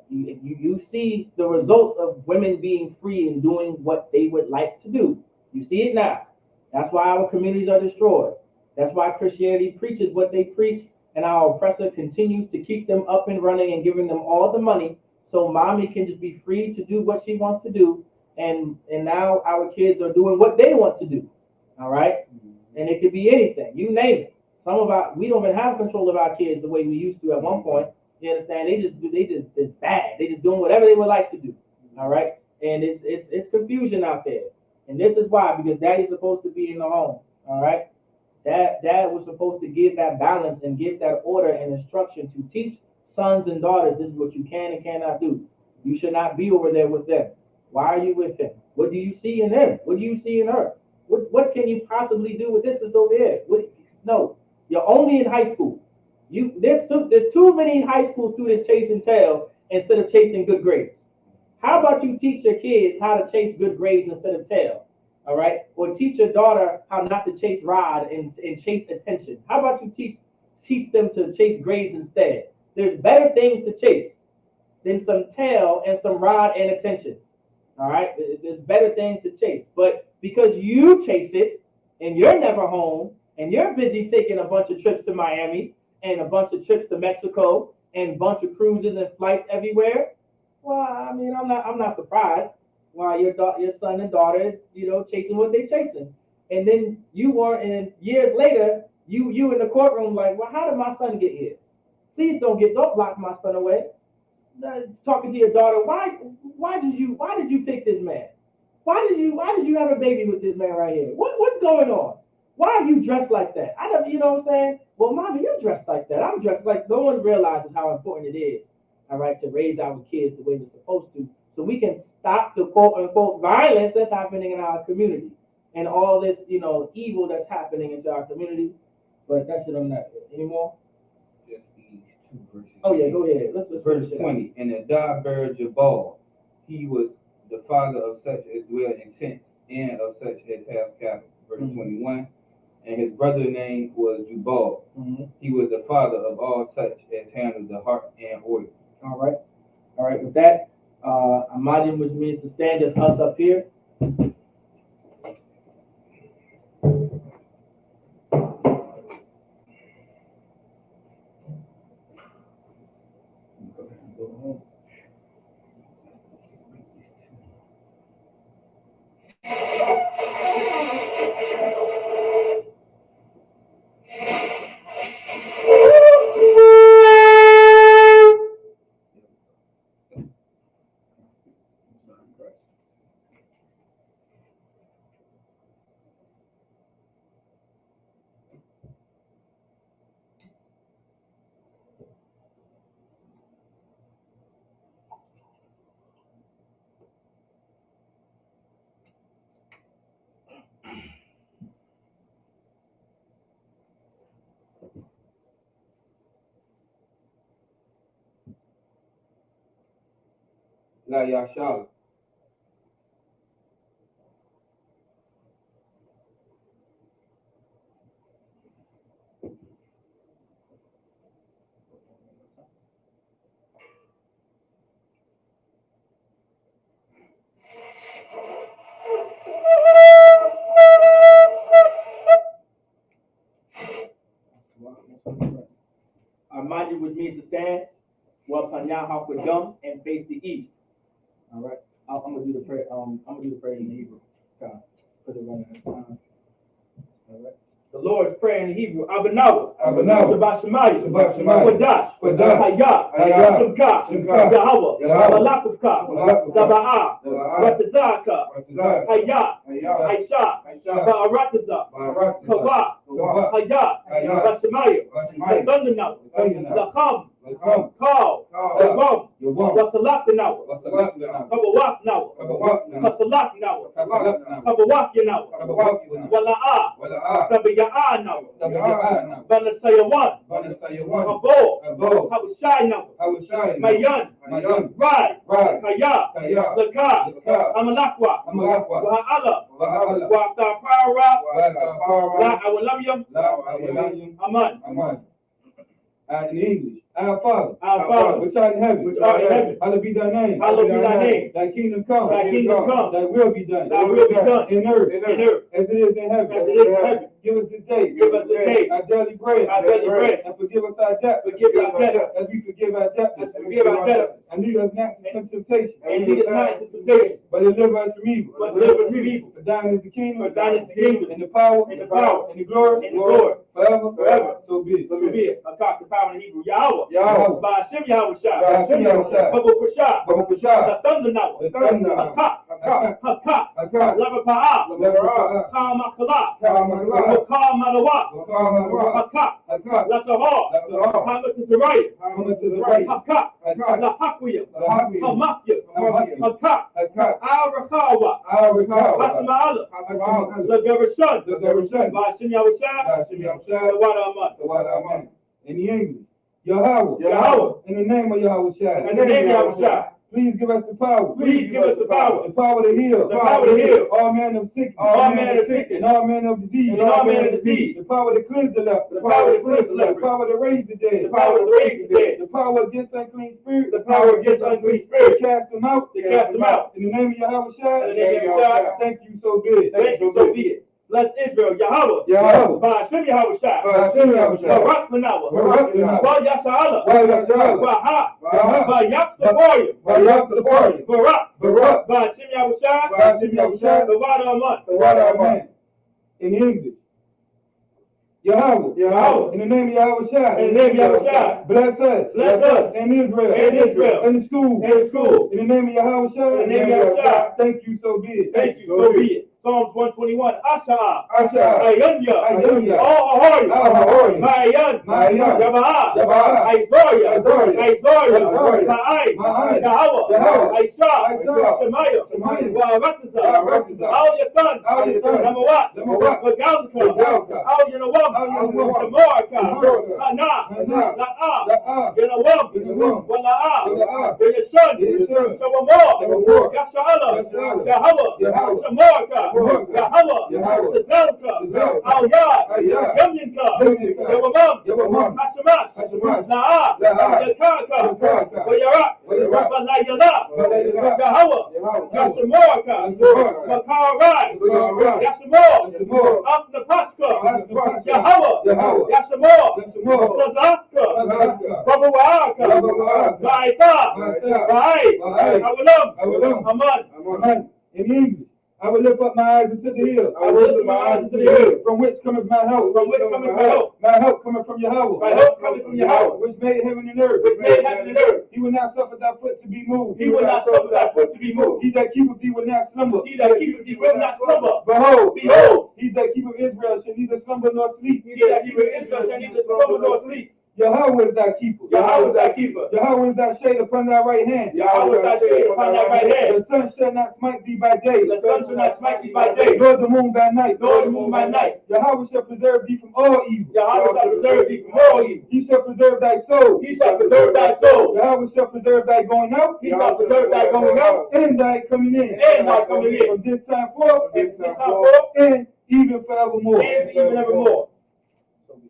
You see the results of women being free and doing what they would like to do. You see it now. That's why our communities are destroyed. That's why Christianity preaches what they preach, and our oppressor continues to keep them up and running and giving them all the money so mommy can just be free to do what she wants to do. And now our kids are doing what they want to do. All right? And it could be anything. You name it. We don't even have control of our kids the way we used to at one point. You understand? It's bad. They just doing whatever they would like to do. All right? And it's confusion out there. And this is why, because daddy's supposed to be in the home. All right? Dad was supposed to give that balance and give that order and instruction to teach sons and daughters, this is what you can and cannot do. You should not be over there with them. Why are you with him? What do you see in him? What do you see in her? What can you possibly do with this is over there? No, you're only in high school. There's too many high school students chasing tail instead of chasing good grades. How about you teach your kids how to chase good grades instead of tail? All right? Or teach your daughter how not to chase rod and chase attention. How about you teach them to chase grades instead? There's better things to chase than some tail and some rod and attention. All right? There's better things to chase. But because you chase it and you're never home and you're busy taking a bunch of trips to Miami and a bunch of trips to Mexico and a bunch of cruises and flights everywhere, well, I mean, I'm not surprised why your son and daughter is, chasing what they're chasing. And then you weren't, and years later, you in the courtroom like, well, how did my son get here? Please don't block my son away. Talking to your daughter, why did you pick this man? Why did you have a baby with this man right here? What's going on? Why are you dressed like that? I don't, you know what I'm saying? Well, mommy, you're dressed like that. I'm dressed like, no one realizes how important it is, all right, to raise our kids the way they're supposed to, so we can stop the quote unquote violence that's happening in our community and all this, evil that's happening into our community. But that's it on that anymore. Just these 2 verses. Oh yeah, go ahead. Let's Verse 20. And Adah bare Jabal. He was the father of such as dwell in tents and of such as have cattle. Verse 21. And his brother's name was Jubal. He was the father of all such as handled the heart and oil. All right. With that, Imagine, which means to stand, just us up here. La Yashara. Armani, which means to stand, well, Panyahawk with dumb and face the east. All right. I'm gonna do the prayer. I'm gonna do the prayer in Hebrew. God, put it running out of time. All right. The Lord's prayer in Hebrew. Abanawa. Shabbat Shemayim. Wadash. Hayah. ISUPK. Yahweh. ISUPK. Zaba'ah. Ratazaka. Hayah. Aisha. Ba'arataza. Kawah. Hayah. Rashamayim. The thunder now. The hum. Call. The rum. Wasalak now. Kabawak now. Kasalak now. Kabawak now. Wala'ah. Tabiya'a now. Banasayawan. Kabo. Hawashai now. Mayan. Rai. Kaya. Zakah. Amalakwa. Wa'ala. Wa'atapara. La'awalamyam. Aman. In English, Our Father, which art in heaven, hallowed be thy name. Thy kingdom come. Thy will be done. In earth, as it is in heaven. Give us this day our daily bread. And forgive us our debt. As we forgive our debtors. And lead us not into temptation. But deliver us from evil. For thine is the kingdom. And the power. And the glory. Forever. So be it. I talk the power in Hebrew. Yahweh. By Hashem Yahweh Shah. Babu Kushah. The thunder now. Hakak. Lava Pa'ah. Kama Khalak. Wakar Malawak. Hakak. Latahar. Hamad to the right. Hakak. La Hakwiyah. Hamakyah. Hakak. Al-Rakawa. Hatama'ala. La Gerashun. By Hashem Yahweh Shah. The water Aman. In the English, Yahweh. In the name of Yahweh Shai. Please give us the power. The power to heal. All manner of sickness. And all manner of disease. The power to cleanse the leper. The power to raise the dead. The power against unclean spirits. To cast them out. In the name of Yahweh Shai. Thank you so good. Bless Israel, Yahweh. By Hashem Yahweh Shai. Barak Manawa. Wa Yasha'ala. Waha. By Yapsaboyim. Barak. By Hashem Yahweh Shai. The water Aman. In English, Yahweh. In the name of Yahweh Shai. Bless us. And Israel. And the school. In the name of Yahweh Shai. Thank you so be it. Psalms 121. Asha. Ayanya. Ahori. Mayan. Yabaa. Isaiah. Ta'ai. Yahweh. Aisha. Shemaiah. Wa'arataza. Al Yatan. Namawat. Wagalka. Al Yanawam. Shamarka. Hana. La'ah. Yanawam. Wala'ah. Yashun. Shawamor. Yasha'ala. Yahweh. Shamarka. Yahweh, Tazalka, Al-Yad, Yamyinka, Yawamam, Hashemash, Na'ah, Yakaka, Wayarak, Walayala, Yahweh, Yashemorka, Makarai, Yashemor, Afnapashka, Yahweh, Yashemor, Tazalka, Babawaaka, Ba'ita, Ba'i, Awalam, Aman. In English, I will lift up my eyes into the hills. From which cometh my help? My help cometh from Yahweh. Which made heaven and earth. He will not suffer thy foot to be moved. He that keepeth thee will not slumber. Behold, he that keepeth Israel shall neither slumber nor sleep. Yahweh is thy keeper. Yahweh is thy keeper. Yahweh is thy shade upon thy right hand. Yahweh is thy shade upon thy right hand. The sun shall not smite thee by day. The sun shall not smite thee by day, Nor the moon by night. nor the moon by night. Yahweh shall preserve thee from all evil. Yahweh shall preserve thee from all evil. He shall preserve thy soul. He shall preserve thy soul. Yahweh shall preserve thy going out. He shall preserve thy going out And thy coming in. and thy coming in. From this time forth. And this time forth, And even forevermore. and even evermore.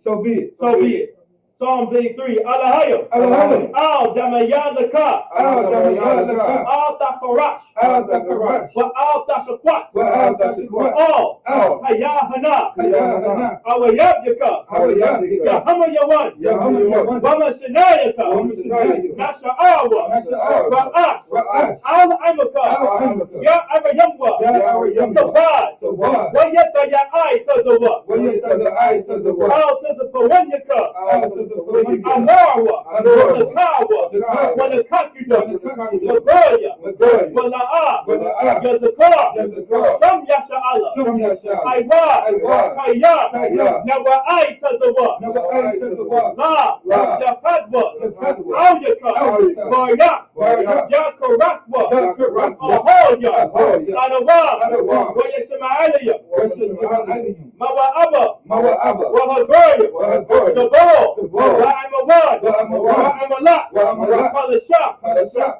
So be it. So be it. Psalms 83. Alahayim. Alahayim. Al Damayadaka. Al Damayadaka. Al Tafarash. Al Takarash. Wa Al Tashakwat. Al Tashikwat. All. Al. Hayahana. Hayahana. Awayabyaka. Awayabyaka. Yahama Yawan. Yahama Yawan. Wama Shinayaka. Wama Shinayaka. Nasha Awa. Nasha Awa. Ra'ash. Ra'ash. Al Amaka. Al Amaka. Ya Arayamba. Ya Arayamba. Sabad. Sabad. Wayata Ya Ai Tazawa. Wayata Ya Ai Tazawa. Al Tazapawanyaka. Al Tazawa. Amarwa. Amarwa. Nakawa. Wanakakuda. Wanakakuda. Wagoya. Wagoya. Wala'a. Wala'a. Yazakar. Yazakar. Sam Yasha Allah. Shum Yasha. Aiwa. Aiwa. Kaya. Kaya. Nawa Ai Tazawa. Nawa Ai Tazawa. La. La. Yakadwa. Yakadwa. Awyaka. Awyaka. Baryak. Baryak. Yakarakwa. Yakarakwa. Ahoya. Ahoya. Anawa. Anawa. Wayashma'alaya. Wayashma'alaya. Mawa'aba. Mawa'aba. Wahagaya. Wahagaya. Jabal. Jabal. Wa'amawan. Wa'amawan. Wa'amalat. Wa'amalat. Palashah. Palashah.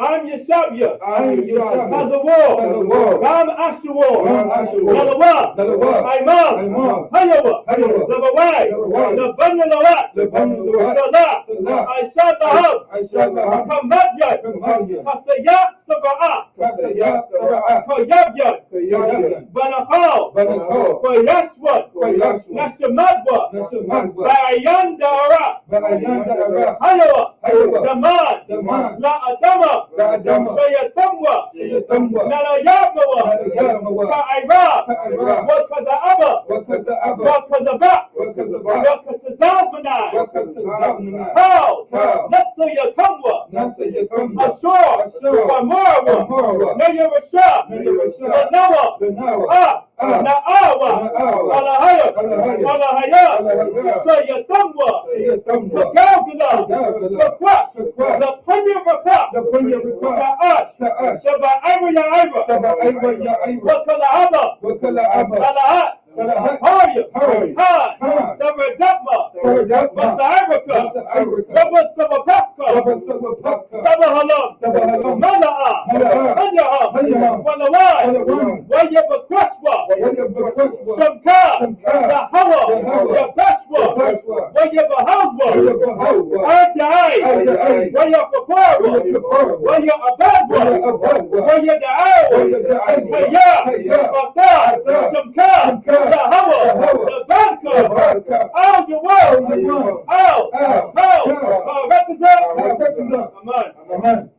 I'm Yeshabya. I'm Yeshabya. Hazawar. Hazawar. Ram Ashuwar. Ram Ashuwar. Nalawa. Nalawa. Aimam. Aimam. Hayawa. Hayawa. Zabawai. Zabawai. Labanya Lawat. Labanya Lawat. Salah. Salah. Aisha Tahab. Aisha Tahab. Kamadyat. Kamadyat. Hasayat Saba'at. Kasaya Sara'at. Koyabyat. Kayabyat. Banakal. Banakal. Koyashwat. Koyashwat. Nashamadwa. Nashamadwa. Ba'ayan Da'arat. Ba'ayan Da'arat. Hayawa. Hayawa. Daman. Daman. La Adama. La Adama. Sayatamwa. Sayatamwa. Nalayamawa. Nalayamawa. Ka'ira. Ka'ira. Wakaza'aba. Wakaza'aba. Wakazaba. Wakazaba. Wakazazabmanai. Wakazabmanai. How? How? Nasayatamwa. Nasayatamwa. Ashur. Ashur. Wamarawa. Wamarawa. Nayarasha. Nayarasha. Lanawa. Lanawa. Ah. Ah. Na'awa. Na'awa. Alahaya. Alahaya. Alahaya. Alahaya. Sayatamwa. Sayatamwa. Gagala. Gagala. Bakwa. Bakwa. The Panyavaka. The Panyavaka. Ka'ash. Ka'ash. Shaba Ira Ya Ira. Shaba Ira Ya Ira. Wakala'aba. Wakala'aba. Alahat. Alahat. Harya. Harya. Han. Han. Sabadatma. Sabadatma. Wasa'iraka. Wasa'iraka. Sabasabapaka. Sabasabapaka. Sabahalam. Sabahalam. Mala'a. Mala'a. Hanyaha. Hanyaha. Walawai. Walawai. Wayabakwashwa. Wayabakwashwa. Shamka. Shamka. Yahawa. Yahawa. Yabashwa. Yabashwa. Wayabahawwa. Wayabahawwa. Adai. Adai. Wayafafarwa. Wayafafarwa. Wayabadwa. Wayabadwa. Wayada'awa. Wayada'awa. Hayya. Hayya. Fata. Fata. Shamka. Shamka. Yahawa. Yahawa. Yabarka. Yabarka. Al Jawar. Al Jawar. Al. Al. Al. Al. Represent. Represent. Amen. Amen.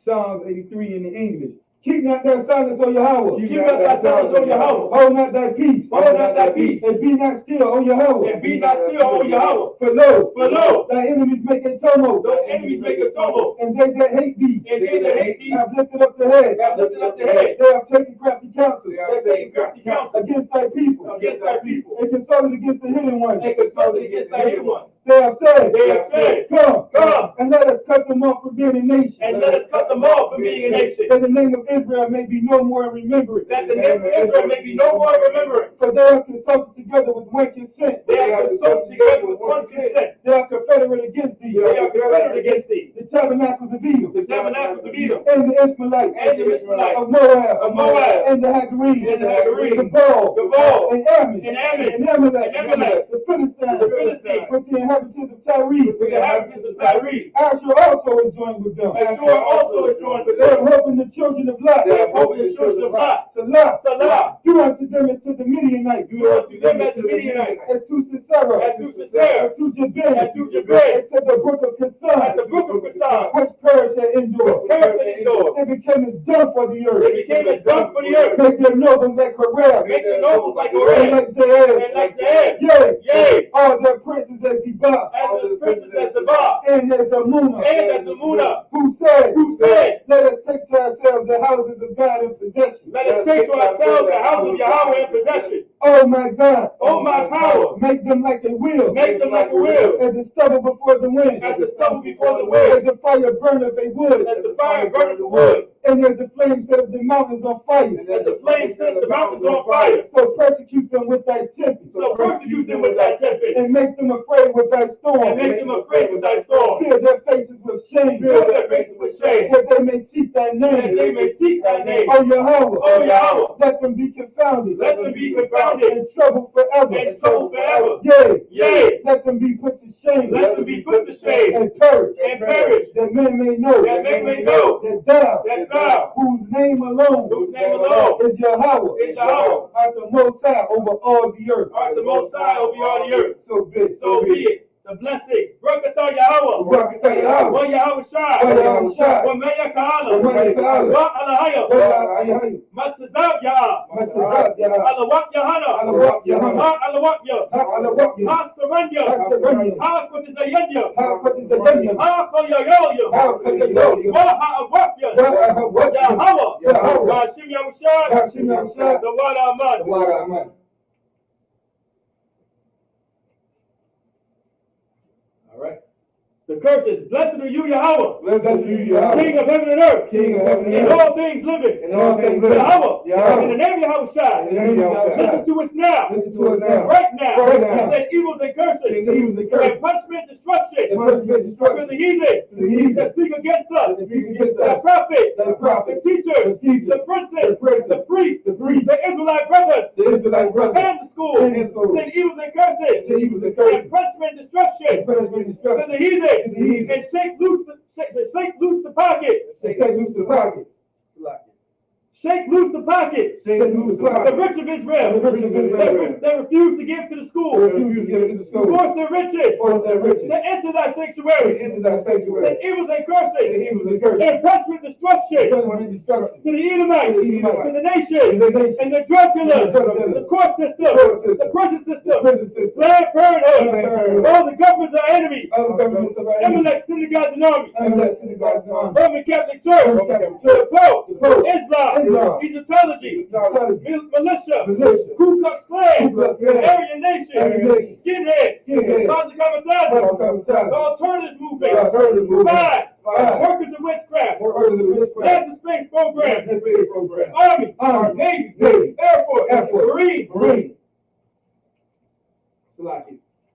Psalms 83 in the English. Keep not thy silence, O Yahweh. Keep not thy silence, O Yahweh. Hold not thy peace. Hold not thy peace. And be not still, O Yahweh. And be not still, O Yahweh. For lo, Thy thy enemies make a tumult. Thy enemies make a tumult. And they that hate thee. And they that hate thee have lifted up the head. have lifted up the head. They have taken crafty counsel. They have taken crafty counsel against thy people. against thy people. And consulted against the hidden ones. And consulted against thy hidden ones. They have said, Come, and let us cut them off from being a nation. and let us cut them off from being a nation. That the name of Israel may be no more in remembrance. That the name of Israel may be no more remembered. For they have consulted together with one consent. They have consulted together with one consent. They are confederate against thee. They are confederate against thee. The tabernacles of Edom. The tabernacles of Edom. And the Ishmaelites. And the Ishmaelites. Of Moab. Of Moab. And the Hagarenes. And the Hagarenes. The Baal. The Baal. And Ammon. And Ammon. And Amalek. And Amalek. The Philistines. The Philistines. With the inhabitants of Tyre. With the inhabitants of Tyre. Asher also is joined with them. Ashur also is joined with They have them. hope in the children of Lot. They have hope in the children of Lot. Salah. Salah. Do unto them as to the Midianites. Do unto them as the Midianites. As to Sisera. As to Sisera. As to Jabin. As to Jabin. As to the brook of Kassan. At the brook of Kassan. Which perished at Endor. Perished at Endor. They became as dung for the earth. They became as dung for the earth. Make their nobles like Korah. Make their nobles like And Oreb. like Zered. And like Zered. Yea. Yea. All their princes as Zebah. As the princes as Sabbath. And as Amunah. And as the Munah. Who said, Let us take to ourselves the houses of God in possession. Let us take to ourselves the house of Yahweh in possession. Oh my God. Oh my power. Make Make them like a wheel. As the stubble before the wind. As the stubble before the wind. As the fire burneth a wood. As the fire burneth the wood. And as the flame set the mountains on fire. As the flame set the mountains on fire. So persecute them with thy tempest. So persecute them with thy tempest. And make them afraid with thy storm. And make them afraid with thy storm. Fill their faces with shame. Fill their faces with shame. That they may seek thy name. That they may seek thy name. O Yahweh. O Yahweh. Let them be confounded. Let them be confounded. And troubled forever. And troubled forever. Yea. Yea. Let them be put to shame. Let them be put to shame. And perish. And perish. That men may know. That men may know. That thou. That thou. Whose name alone. Whose name alone. Is Yahweh. Is Yahweh. Art the most high over all the earth. Art the most high over all the earth. So be it. So be it. The blessings. Barakatah Yahweh. Barakatah Yahweh. Wa Yahweh Shai. Wa Yahweh Shai. Wa Meya Ka'ala. Wa Meya Ka'ala. Wa Alahaya. Wa Alahaya. Matzazab Yah. Matzazab Yah. Alawak Yahana. Alawak Yahana. Ha Alawak Yah. Ha Alawak Yah. Ha Saranya. Ha Saranya. Ha Kotizayanya. Ha Kotizayanya. Ha Koyayoya. Ha Koyayoya. Wa Ha'awak Yah. Wa Ha'awak Yah. Yahweh. Yahweh. Yashim Yahushai. Yashim Yahushai. The Wada Aman. The Wada Aman. All right. The curse is, blessed are you, Yahweh. Blessed are you, Yahweh. King of heaven and earth. King of heaven and In earth. all things living. In all things living. Yahweh. Yahweh. In the name of Yahweh Shai. In the name of Yahweh Shai. Listen to us now. Listen to us now. Right now. Right now. That evils and curses. Send evils and curses. And punishment, destruction. And punishment, destruction. To the heathen. To the heathen. That speak against us. That speak against The us. prophets. The prophets. The teachers. The teachers. The princes. The princes. The priests. The priests. The Israelite brothers. The Israelite brothers. And the schools. And the schools. Send evils and curses. Send evils and curses. And punishment, destruction. And punishment, To destruction. the heathen. To the heathen. And shake loose the pocket. Shake loose the pocket. Shake loose the pocket. Shake loose the The pocket. rich of Israel. The rich of Israel. They refuse to give to the school. They refuse to give to the school. Force their riches. Force their riches. To enter thy sanctuary. Into thy sanctuary. Send evils and The curses. evils and curses. And punishment, destruction. Punishment, destruction. To the Edomites. To the Edomites. To the nations. To the nations. And the drug dealers. And the drug dealers. The court system. The court system. The prison system. The prison system. Planned Parenthood. Planned Parenthood. All the governments are enemies. All the governments of our enemies. Amalek, synagogues, and armies. Amalek, synagogues, and armies. Roman Catholic Church. Roman Catholic The Church. Pope. The Pope. Islam. Islam. Egyptology. Militia. Militia. Ku Klux Klan. Ku Klux Klan. Aryan Nation. Aryan Nation. Skinheads. Skinheads. Cosmic Kamikaze. Kamikaze. The alternative movement. The alternative movement. Spies. Spies. Workers of witchcraft. Workers of witchcraft. NASA space program. NASA space program. Army. Army. Navy. Navy. Air Force. Air Force. Marine. Marine.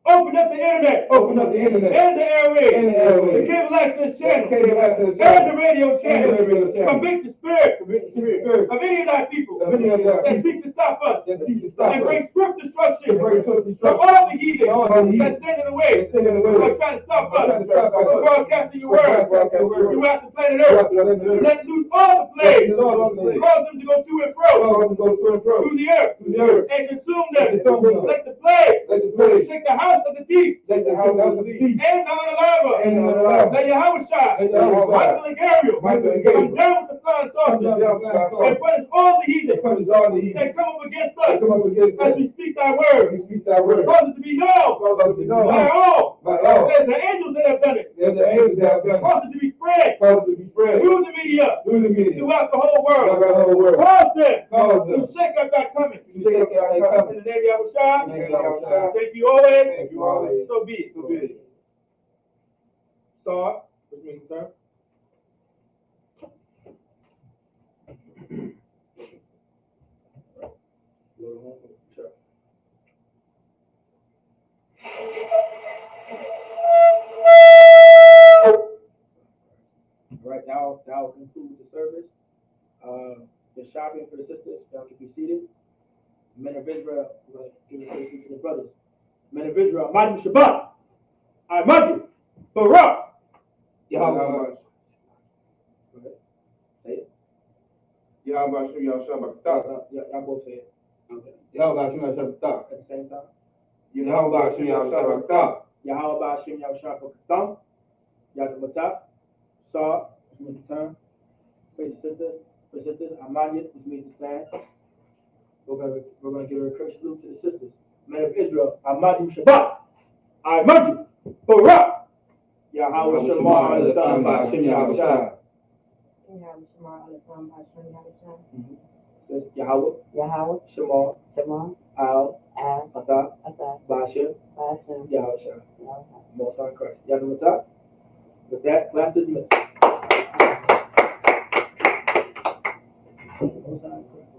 Open up the internet. Open up the internet. And the airwaves. And the airwaves. The cable access channel. Cable access channel. And the radio channel. And the radio channel. Convict the spirit. Convict the spirit. Of any of thy people. Of any of thy that people. seek to stop us. That seek to stop and us. bring swift destruction. And bring swift To destruction. all the heathen. To all the heathen. That stand in the way. That stand in the way. Or trying to stop us. Trying to stop us. From broadcasting your word. Broadcasting your word. Throughout the planet Earth. Let loose all the plagues. Let loose all the plagues. Cause them to go to and fro. Cause them to go to and fro. Through the earth. Through the earth. And consume them. And consume them. Let the plague. Let the plague. Shake the house of the thief. Shake the house of the thief. And the unalive. And the unalive. Let Yahweh Shai. Let Yahweh Shai. Michael and Gabriel. Michael and Gabriel. Come down with the flying saucers. Come down with the flying saucers. And punish all the heathen. Punish all the heathen. That come up against That us. come up against us. As we speak thy word. We speak thy word. Cause it to be known. Cause us to be known. By all. By all. There's the angels that have done it. There's the angels that have done it. Cause it to be spread. Cause it to be spread. Through the media. Through the media. Throughout the whole world. Throughout the whole world. Cause them. Cause them. To shake up that coming. To shake up thy coming. In the name of Yahweh Shai. In the name of Yahweh Shai. Thank you always. Thank you always. So be it. So be it. Star, which means sir. All right, now will conclude the service. The shopping for the sisters, y'all can be seated. Men of Israel, we're going to give a praise to the brothers. Men of Israel, Madim Shabbat, I Madim, Barak, Yahweh. Say it. Yahweh Shem Yahweh Y'all both say it. Okay. Yahweh Shem Yahweh At the same time. Yahweh Shem Yahweh Yahweh Ba'ashem Yahushua B'Katam, Yad Matap, Saw, which means to turn, praise the sisters, Amaniyat, which means to stand. We're gonna give a curse salute to the sisters. Men of Israel, Amadim Shabbat, I Madim, Barak, Yahweh Shema Alatam Ba'ashem Yahushua. Just Yahweh, Yahweh, Shema, Shema, Al, Al, Atah, Asad, Basha, Bashem, Yahusha. Yahweh. Most High Christ. Yahweh. With that, class dismissed. Most High Christ.